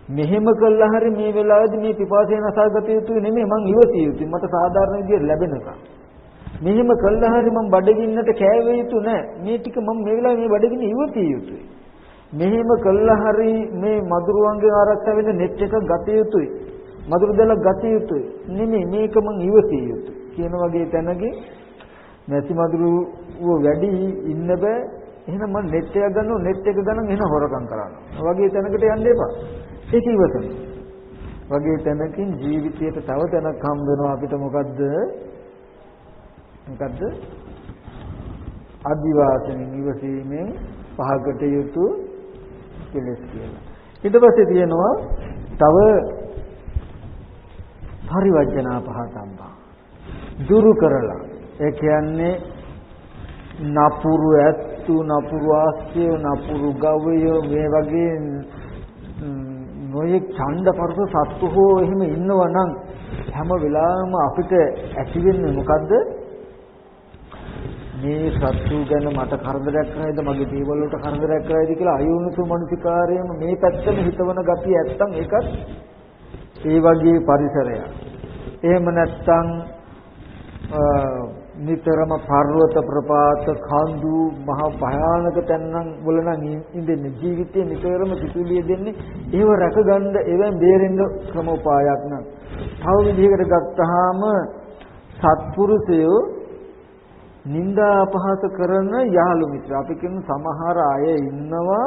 මෙහෙම කළා හරි මේ වෙලාවේදී මේ පිපාසය නසාගත යුතුයි නෙමෙයි මං ඉවසිය යුතුයි. මට සාධාරණ විදියට ලැබෙනකම්. මෙහෙම කළා හරි මං බඩගින්නට කෑවේ යුතු නෑ. මේ ටික මම මේ වෙලාවේ මේ බඩගින්න ඉවසිය යුතුයි. මෙහෙම කළා හරි මේ මధుරවංගේ ආරක්ෂා වෙන net එක ගත යුතුයි. මధుර දෙල ගත යුතුයි. නෙමෙයි මේක මං ඉවසිය යුතුයි. කියන වගේ තැනකින් නැති මధుරව වැඩි ඉන්න බෑ. එහෙනම් මම net එක ගන්නවා net එක ගන්න එහෙනම් හොරකම් කරනවා. වගේ තැනකට යන්න එපා. ඒක ඉවසන. වගේ තැනකින් ජීවිතයට තව තැනක් හම් වෙනවා අපිට මොකද්ද? මොකද්ද? අදිවාසයෙන් ඉවසීමෙන් පහකට යුතු කෙලෙස් කියලා. ඊට පස්සේ තියෙනවා තව පරිවර්ජනා පහතම්බා. දුරු කරලා. ඒ කියන්නේ නපුරු ඇත්තු නපුරු ආස්තිය නපුරු ගවය මේ වගේ නොයෙක් ඡණ්ඩ පරස සත්තු හෝ එහෙම ඉන්නවා නම් හැම වෙලාවෙම අපිට ඇති වෙන්නේ මොකද්ද? මේ සත්තු ගැන මට කරදරයක් කරයිද මගේ දේවල් වලට කරදරයක් කරයිද කියලා අයෝනිසෝ මනසිකාරයම මේ පැත්තම හිතවන ගතිය නැත්තම් ඒකත් ඒ වගේ පරිසරයක්. එහෙම නැත්තම් නිතරම පර්වත ප්‍රපාත කඳු මහ භයානක තැන්නම් වල නම් ඉඳින්නේ ජීවිතේ නිතරම සිතුවිලි දෙන්නේ ඒව රැකගන්න ඒවෙන් බේරෙන්න ක්‍රම උපායක් නම් තව විදිහකට ගත්තාම සත්පුරුෂයෝ නිന്ദා අපහාස කරන යාළු මිත්‍ර අපි කියන සමහර අය ඉන්නවා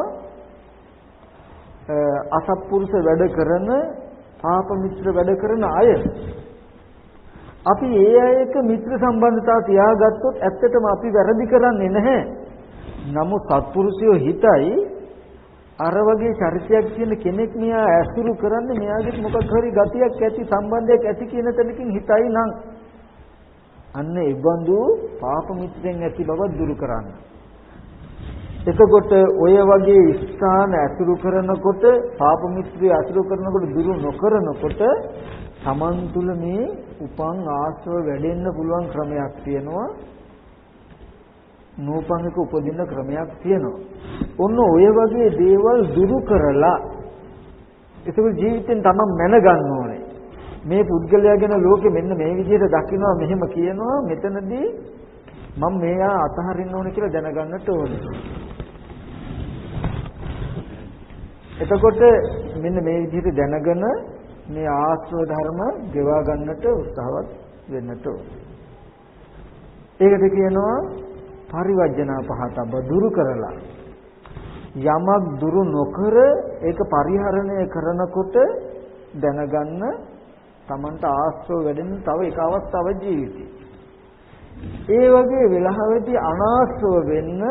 අසත්පුරුෂ වැඩ කරන පාප මිත්‍ර වැඩ කරන අය අපි ඒ අයක මිත්‍ර සම්බන්ධතාව තියාගත්තොත් ඇත්තටම අපි වැරදි කරන්නේ නැහැ. නමුත් සත්පුරුෂයෝ හිතයි අර වගේ චරිතයක් තියෙන කෙනෙක් මෙයා ඇසුරු කරන්නේ මෙයාගේ මොකක් හරි ගතියක් ඇති සම්බන්ධයක් ඇති කියන තැනකින් හිතයි නම් අන්න ඒ බඳු පාප මිත්‍රෙන් ඇති බව දුරු කරන්න. එතකොට ඔය වගේ ස්ථාන ඇසුරු කරනකොට පාප මිත්‍රය ඇසුරු කරනකොට දුරු නොකරනකොට තමන් තුළ මේ උපන් ආශ්‍රව වැඩෙන්න පුළුවන් ක්‍රමයක් තියෙනවා. නූපංගක උපදින්න ක්‍රමයක් තියෙනවා. ඔන්න ඔය වගේ දේවල් දුරු කරලා ඒක ජීවිතෙන් තමන් මැනගන්න ඕනේ. මේ පුද්ගලයා ගැන ලෝකෙ මෙන්න මේ විදිහට දකිනවා මෙහෙම කියනවා මෙතනදී මම මෙයා අතහරින්න ඕනේ කියලා දැනගන්නට ඕනේ. එතකොට මෙන්න මේ විදිහට දැනගෙන මේ ආශ්‍රව ධර්ම ගෙවා ගන්නට උත්සාහවත් වෙන්නට ඕනේ. ඒකට කියනවා පරිවර්ජනා පහතබ්බ දුරු කරලා. යමක් දුරු නොකර ඒක පරිහරණය කරනකොට දැනගන්න තමන්ට ආශ්‍රව වැඩෙන තව එක අවස්ථාවක් ජීවිතේ. ඒ වගේ වෙලාවෙදී අනාශ්‍රව වෙන්න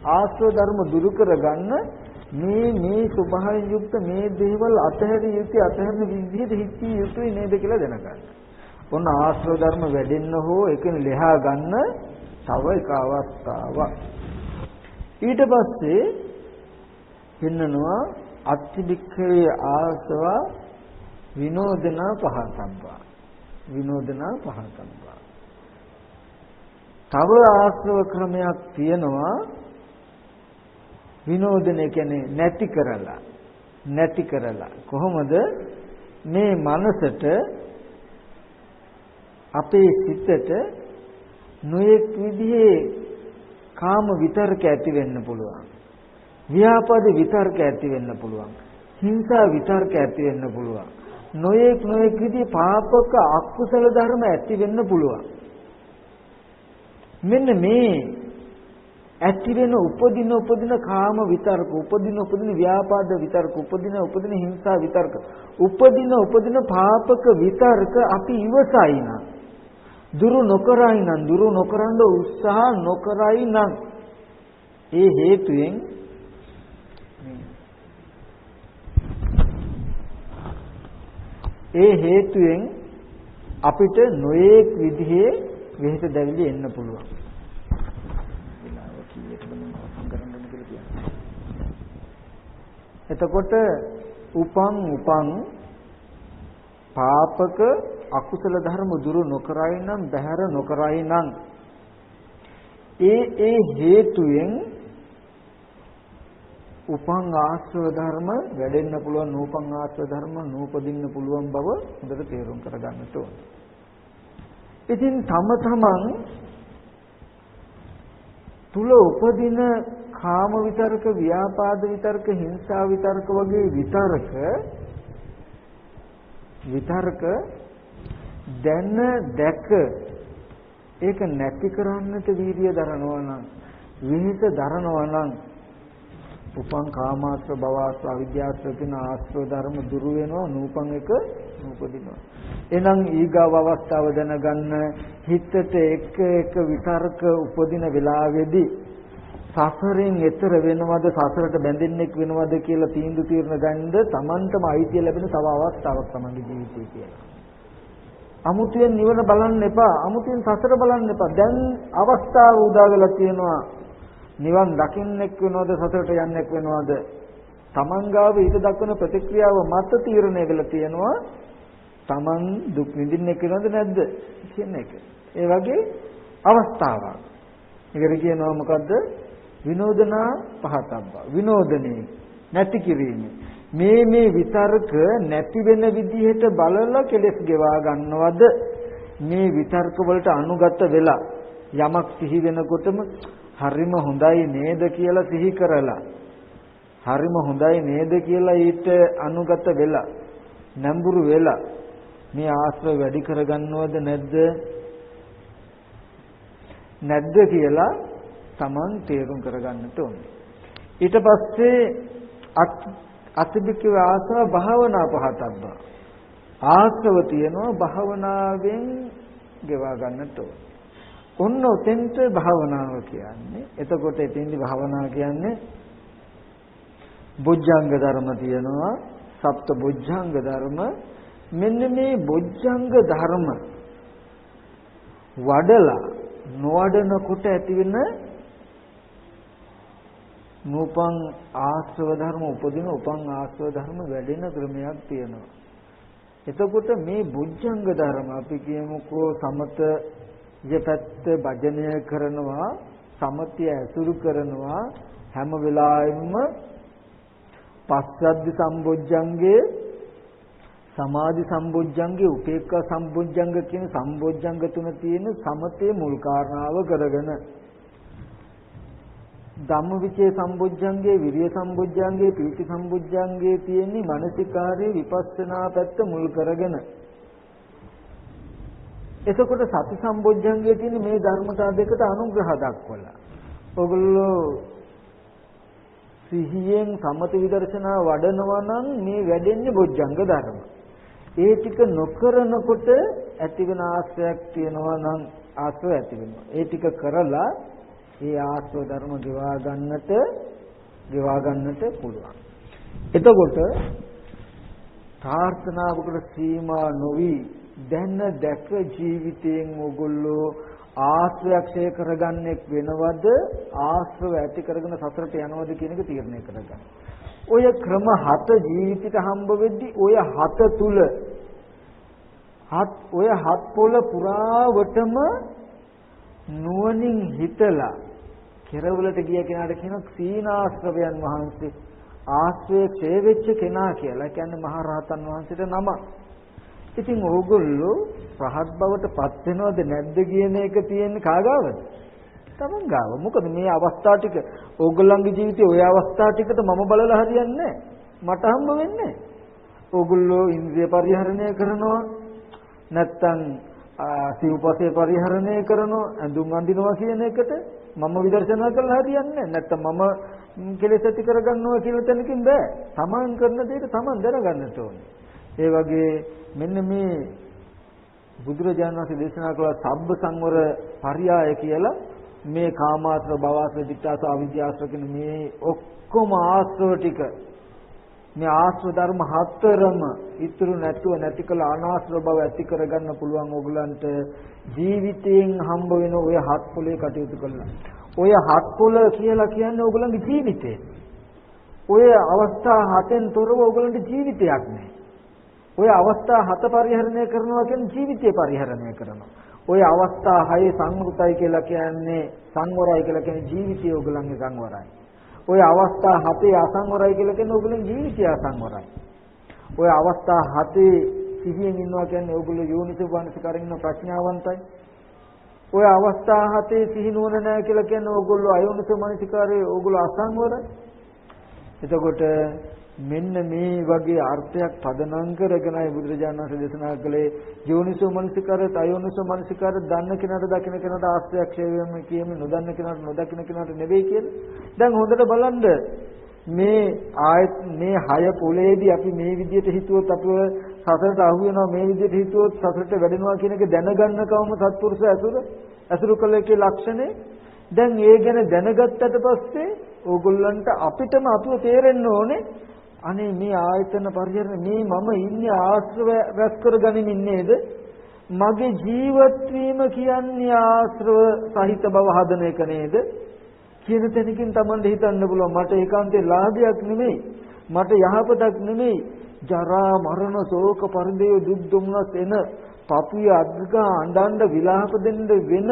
ආශ්‍රව ධර්ම දුරු කරගන්න මේ ස්වභාවයෙන් යුක්ත මේ දේවල් අතහැරිය යුතු අතහැරන විදිහට හිතිය යුතුයි නේද කියලා දැනගන්න. ඔන්න ආශ්‍රව ධර්ම වැඩෙන්න හෝ ඒකෙන් ලෙහා ගන්න තව එක අවස්ථාවක්. ඊට පස්සේ පෙන්නනවා අත්තිබික්ඛවේ ආසව විනෝදනා පහතම්බා. විනෝදනා පහතම්බා. තව ආශ්‍රව ක්‍රමයක් තියෙනවා විනෝදනය කියන්නේ නැති කරලා කොහොමද මේ මනසට අපේ සිතට නොයෙක් විදිහේ කාම විතර්ක ඇති වෙන්න පුළුවන් ව්‍යාපාද විතර්ක ඇති වෙන්න පුළුවන් හිංසා විතර්ක ඇති වෙන්න පුළුවන් නොයෙක් විදිහේ පාපක අකුසල ධර්ම ඇති වෙන්න පුළුවන් මෙන්න මේ ඇති වෙන උපදින කාම විතර්ක, උපදින ව්‍යාපාද විතර්ක, උපදින හිංසා විතර්ක, උපදින පාපක විතර්ක අපි ඉවසයි නම්, දුරු නොකරයි නම්, දුරු නොකරන උත්සාහ නොකරයි නම්, ඒ හේතුයෙන් අපිට නොයේක් විදිහේ වෙහෙස දැවිලි එන්න පුළුවන්. එතකොට උපන් පාපක අකුසල ධර්ම දුරු නොකරයි නම්, බැහැර නොකරයි නම්, ඒ හේතුයෙන් උපන් ආශ්‍රව ධර්ම වැඩෙන්න පුළුවන්, නූපන් ආශ්‍රව ධර්ම නූපදින්න පුළුවන් බව හොඳට තේරුම් කරගන්න ඕනේ. ඉතින් තම තමන් තුල උපදින කාම විතරක, ව්‍යාපාද විතරක, හිංසා විතරක වගේ විතරක දැන දැක ඒක නැති කරන්නට වීර්ය දරනවා නම්, විහිස දරනවා නම්, උපං කාමාශ්‍ර, භවශ්‍ර, අවිද්‍යාශ්‍ර කියන ආශ්‍රව ධර්ම දුරු වෙනවා, නූපං එක නූපදිනවා. එහෙනම් ඊගාව අවස්ථාව දැනගන්න, හිතට එක විතරක උපදින වෙලාවේදී සසරෙන් එතර වෙනවද, සසරට බැඳෙන්නෙක් වෙනවද කියලා තීරණ ගන්නද Tamanටම අයිතිය ලැබෙන තව අවස්ථාවක් තමන්ගේ ජීවිතේ කියලා. අමුතුවෙන් නිවන බලන්න එපා, අමුතුවෙන් සසර බලන්න එපා. දැන් අවස්ථාව උදා වෙලා තියෙනවා. නිවන් දකින්නෙක් වෙනවද, සසරට යන්නෙක් වෙනවද? Taman ගාව ඊට දක්වන ප්‍රතික්‍රියාව මත තීරණය වෙලා තියෙනවා. Taman දුක් විඳින්නෙක් වෙනවද නැද්ද කියන එක. ඒ වගේ අවස්ථාවක්. ඒකට කියනවා මොකද්ද? විනෝදනා පහතබ්බා. විනෝදනේ නැති කිරීම. මේ විතර්ක නැති වෙන විදිහට බලලා කෙලස් ගෙවා ගන්නවද? මේ විතර්ක වලට අනුගත වෙලා යමක් සිහි වෙනකොටම හරිම හොඳයි නේද කියලා සිහි කරලා, හරිම හොඳයි නේද කියලා ඊට අනුගත වෙලා, නඹුරු වෙලා මේ ආශ්‍රය වැඩි කරගන්නවද නැද්ද කියලා Taman තේරුම් කරගන්නට ඕනේ. ඊට පස්සේ අතිබිකව ආසව භාවනා පහතබ්බා. ආශ්‍රව තියෙනවා, භාවනාවෙන් ගෙවා ගන්නට ඕනේ. ඔන්න ඔතෙන්ට භාවනාව කියන්නේ. එතකොට එතෙන්දි භාවනාව කියන්නේ බොජ්ජංග ධර්ම තියෙනවා, සප්ත බොජ්ජංග ධර්ම. මෙන්න මේ බොජ්ජංග ධර්ම වඩලා නොවඩනකොට ඇතිවෙන නූපං ආශ්‍රව ධර්ම උපදින, උපං ආශ්‍රව ධර්ම වැඩෙන ක්‍රමයක් තියෙනවා. එතකොට මේ බොජ්ජංග ධර්ම අපි කියමුකෝ සමත යපැත්ත භජනය කරනවා, සමතිය ඇසුරු කරනවා, හැම වෙලාවෙම පස්සද්ධි සම්බොජ්ජංගේ, සමාධි සම්බොජ්ජංගේ, උපේක්ඛා සම්බොජ්ජංග කියන සම්බොජ්ජංග තුන තියෙන සමතේ මුල් කාරණාව කරගෙන, ධම්මවිචේ සම්බොජ්ජංගේ, විරිය සම්බොජ්ජංගේ, පීති සම්බොජ්ජංගේ තියෙන්නේ මානසිකාරයේ විපස්සනා පැත්ත මුල් කරගෙන. එතකොට සති සම්බොජ්ජංගයේ තියෙන මේ ධර්මතා දෙකට අනුග්‍රහ දක්වලා ඔගොල්ලෝ සිහියෙන් සමත විදර්ශනා වඩනවා නම් මේ වැඩෙන්නේ බොජ්ජංග ධර්ම. ඒ ටික නොකරනකොට ඇතිවෙන ආශ්‍රයක් තියෙනවා නම් ආශ්‍රය ඇති වෙනවා. ඒ ටික කරලා ඒ ආශ්‍රව ධර්ම ගෙවා ගන්නට පුළුවන්. එතකොට ප්‍රාර්ථනාවකට සීමා නොවි දැන දැක ජීවිතයෙන් ඕගොල්ලෝ ආශ්‍රයක්ෂය කරගන්නෙක් වෙනවද, ආශ්‍රව ඇති කරගෙන සසරට යනවද කියන එක තීරණය කරගන්න. ඔය ක්‍රම 7 ජීවිතයට හම්බ වෙද්දි ඔය 7 තුල ඔය 7 පොළ පුරාවටම නුවණින් හිතලා කෙරවලට ගිය කෙනාට කියන සීනාශ්‍රවයන් වහන්සේ ආශ්‍රය ක්ෂය වෙච්ච කෙනා කියලා. කියන්නේ මහා රහතන් වහන්සේට නම. ඉතින් ඕගොල්ලෝ රහත් බවට පත් වෙනවද නැද්ද කියන එක තියෙන්නේ කාගාවද? තමන් ගාව. මොකද මේ අවස්ථා ටික ඕගොල්ලන්ගේ ජීවිතේ ওই අවස්ථා ටිකට මම බලලා හරියන්නේ මට හම්බ වෙන්නේ. ඕගොල්ලෝ ඉන්ද්‍රිය පරිහරණය කරනවා, නැත්තම් සිව්පසේ පරිහරණය කරනවා ඇඳුම් අඳිනවා කියන එකට මම විදර්ශනා කළා හරියන්නේ නැත්තම් මම කෙලෙස් ඇති කරගන්නවා කියලා තැනකින් බෑ. තමන් කරන දේට තමන් දැනගන්නට ඕනේ. ඒ වගේ මෙන්න මේ බුදුරජාණන් වහන්සේ දේශනා කළ සබ්බ සංවර පරියාය කියලා මේ කාමාශ්‍ර භවශ්‍ර ditthාශ්‍ර අවිද්‍යාශ්‍ර කියන මේ ඔක්කොම ආශ්‍රව ටික මේ ආශ්‍රව ධර්ම හතරම ඉතුරු නැතුව නැති කළ අනාශ්‍රව බව ඇති කරගන්න පුළුවන් ඕගලන්ට ජීවිතයෙන් හම්බ වෙන ඔය හත් පොලේ කටයුතු කළා. ඔය හත් පොල කියලා කියන්නේ ඕගලන්ගේ ජීවිතේ. ඔය අවස්ථා හතෙන් තොරව ඕගලන්ට ජීවිතයක් නැහැ. ඔය අවස්ථා හත පරිහරණය කරනවා කියන්නේ ජීවිතය පරිහරණය කරනවා. ඔය අවස්ථා හයේ සංවෘතයි කියලා කියන්නේ සංවරයි කියලා කියන්නේ ජීවිතය ඕගලන්ගේ සංවරයි. ඔය අවස්ථා හතේ අසංවරයි කියලා කියන්නේ ඕගොල්ලෝ ජීවිතය අසංවරයි. ඔය අවස්ථා හතේ සිහියෙන් ඉන්නවා කියන්නේ ඕගොල්ලෝ යෝනිසෝ වංශකරින් ඉන්න ප්‍රඥාවන්තයි. ඔය අවස්ථා හතේ සිහි නුවණ නැහැ කියලා කියන්නේ ඕගොල්ලෝ අයෝනිසෝ මනසිකාරයේ ඕගොල්ලෝ අසංවරයි. එතකොට මෙන්න මේ වගේ අර්ථයක් පදනම් කරගෙනයි බුදුරජාණන් වහන්සේ දේශනා කළේ යෝනිසෝ මනසිකාරයත් අයෝනිසෝ මනසිකාරය දන්න කෙනාට දකින්න කෙනාට ආශ්‍රයක්ෂය වෙම කියන්නේ නොදන්න කෙනාට නොදකින්න කෙනාට නෙවෙයි කියලා. දැන් හොඳට බලන්න මේ හය පොලේදී අපි මේ විදිහට හිතුවොත් අපිව සසරට අහු වෙනවා මේ විදිහට හිතුවොත් සසරට වැඩෙනවා කියන එක දැනගන්න කවම සත්පුරුෂ ඇසුරු කළ එකේ ලක්ෂණේ. දැන් ඒ ගැන දැනගත්තට පස්සේ ඕගොල්ලන්ට අපිටම අපිව තේරෙන්න ඕනේ අනේ මේ ආයතන පරිහරණය මේ මම ඉන්නේ ආශ්‍රව රැස් කරගනිමින් නේද මගේ ජීවත් වීම කියන්නේ ආශ්‍රව සහිත බව හදන එක නේද කියන තැනකින් Tamande හිතන්න පුළුවන් මට ඒකාන්තේ ලාභයක් නෙමෙයි මට යහපතක් නෙමෙයි ජරා මරණ ශෝක පරිදේ දුක් දුම්නස් එන පපුවේ අද්ගා අඬන්න විලාප දෙන්න වෙන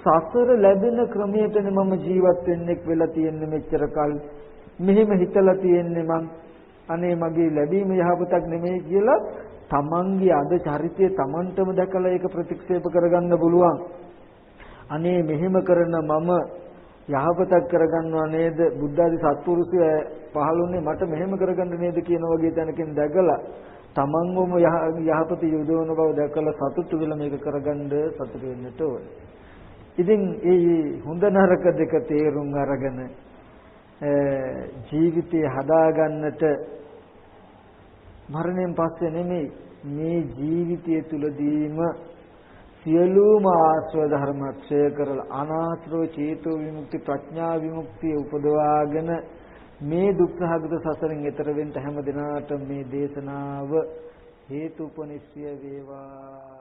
සසර ලැබෙන ක්‍රමයටනේ මම ජීවත් වෙන්නෙක් වෙලා තියෙන්නේ මෙච්චර කල් මෙහෙම හිතලා තියෙන්නේ මං අනේ මගේ ලැබීම යහපතක් නෙමෙයි කියලා තමන්ගේ අද චරිතය තමන්ටම දැකලා ඒක ප්‍රතික්ෂේප කරගන්න පුළුවන්. අනේ මෙහෙම කරන මම යහපතක් කරගන්නවා නේද? බුද්ධ ආදී සත්පුරුෂය පහළුනේ මට මෙහෙම කරගන්න නේද කියන වගේ තැනකින් දැකලා තමන්වම යහපත යොදවන බව දැකලා සතුටු වෙලා මේක කරගන්න සතුටු වෙන්නට ඕනේ. ඉතින් මේ හොඳ නරක දෙක තේරුම් අරගෙන ජීවිතය හදාගන්නට මරණයෙන් පස්සේ නෙමෙයි මේ ජීවිතය තුලදීම සියලුම ආශ්‍රව ධර්ම ක්ෂය කරලා අනාශ්‍රව චේතෝ විමුක්ති ප්‍රඥා විමුක්තිය උපදවාගෙන මේ දුක්ඛගත සසරෙන් එතර වෙන්න හැම දිනාටම මේ දේශනාව හේතුපනිශ්චය වේවා.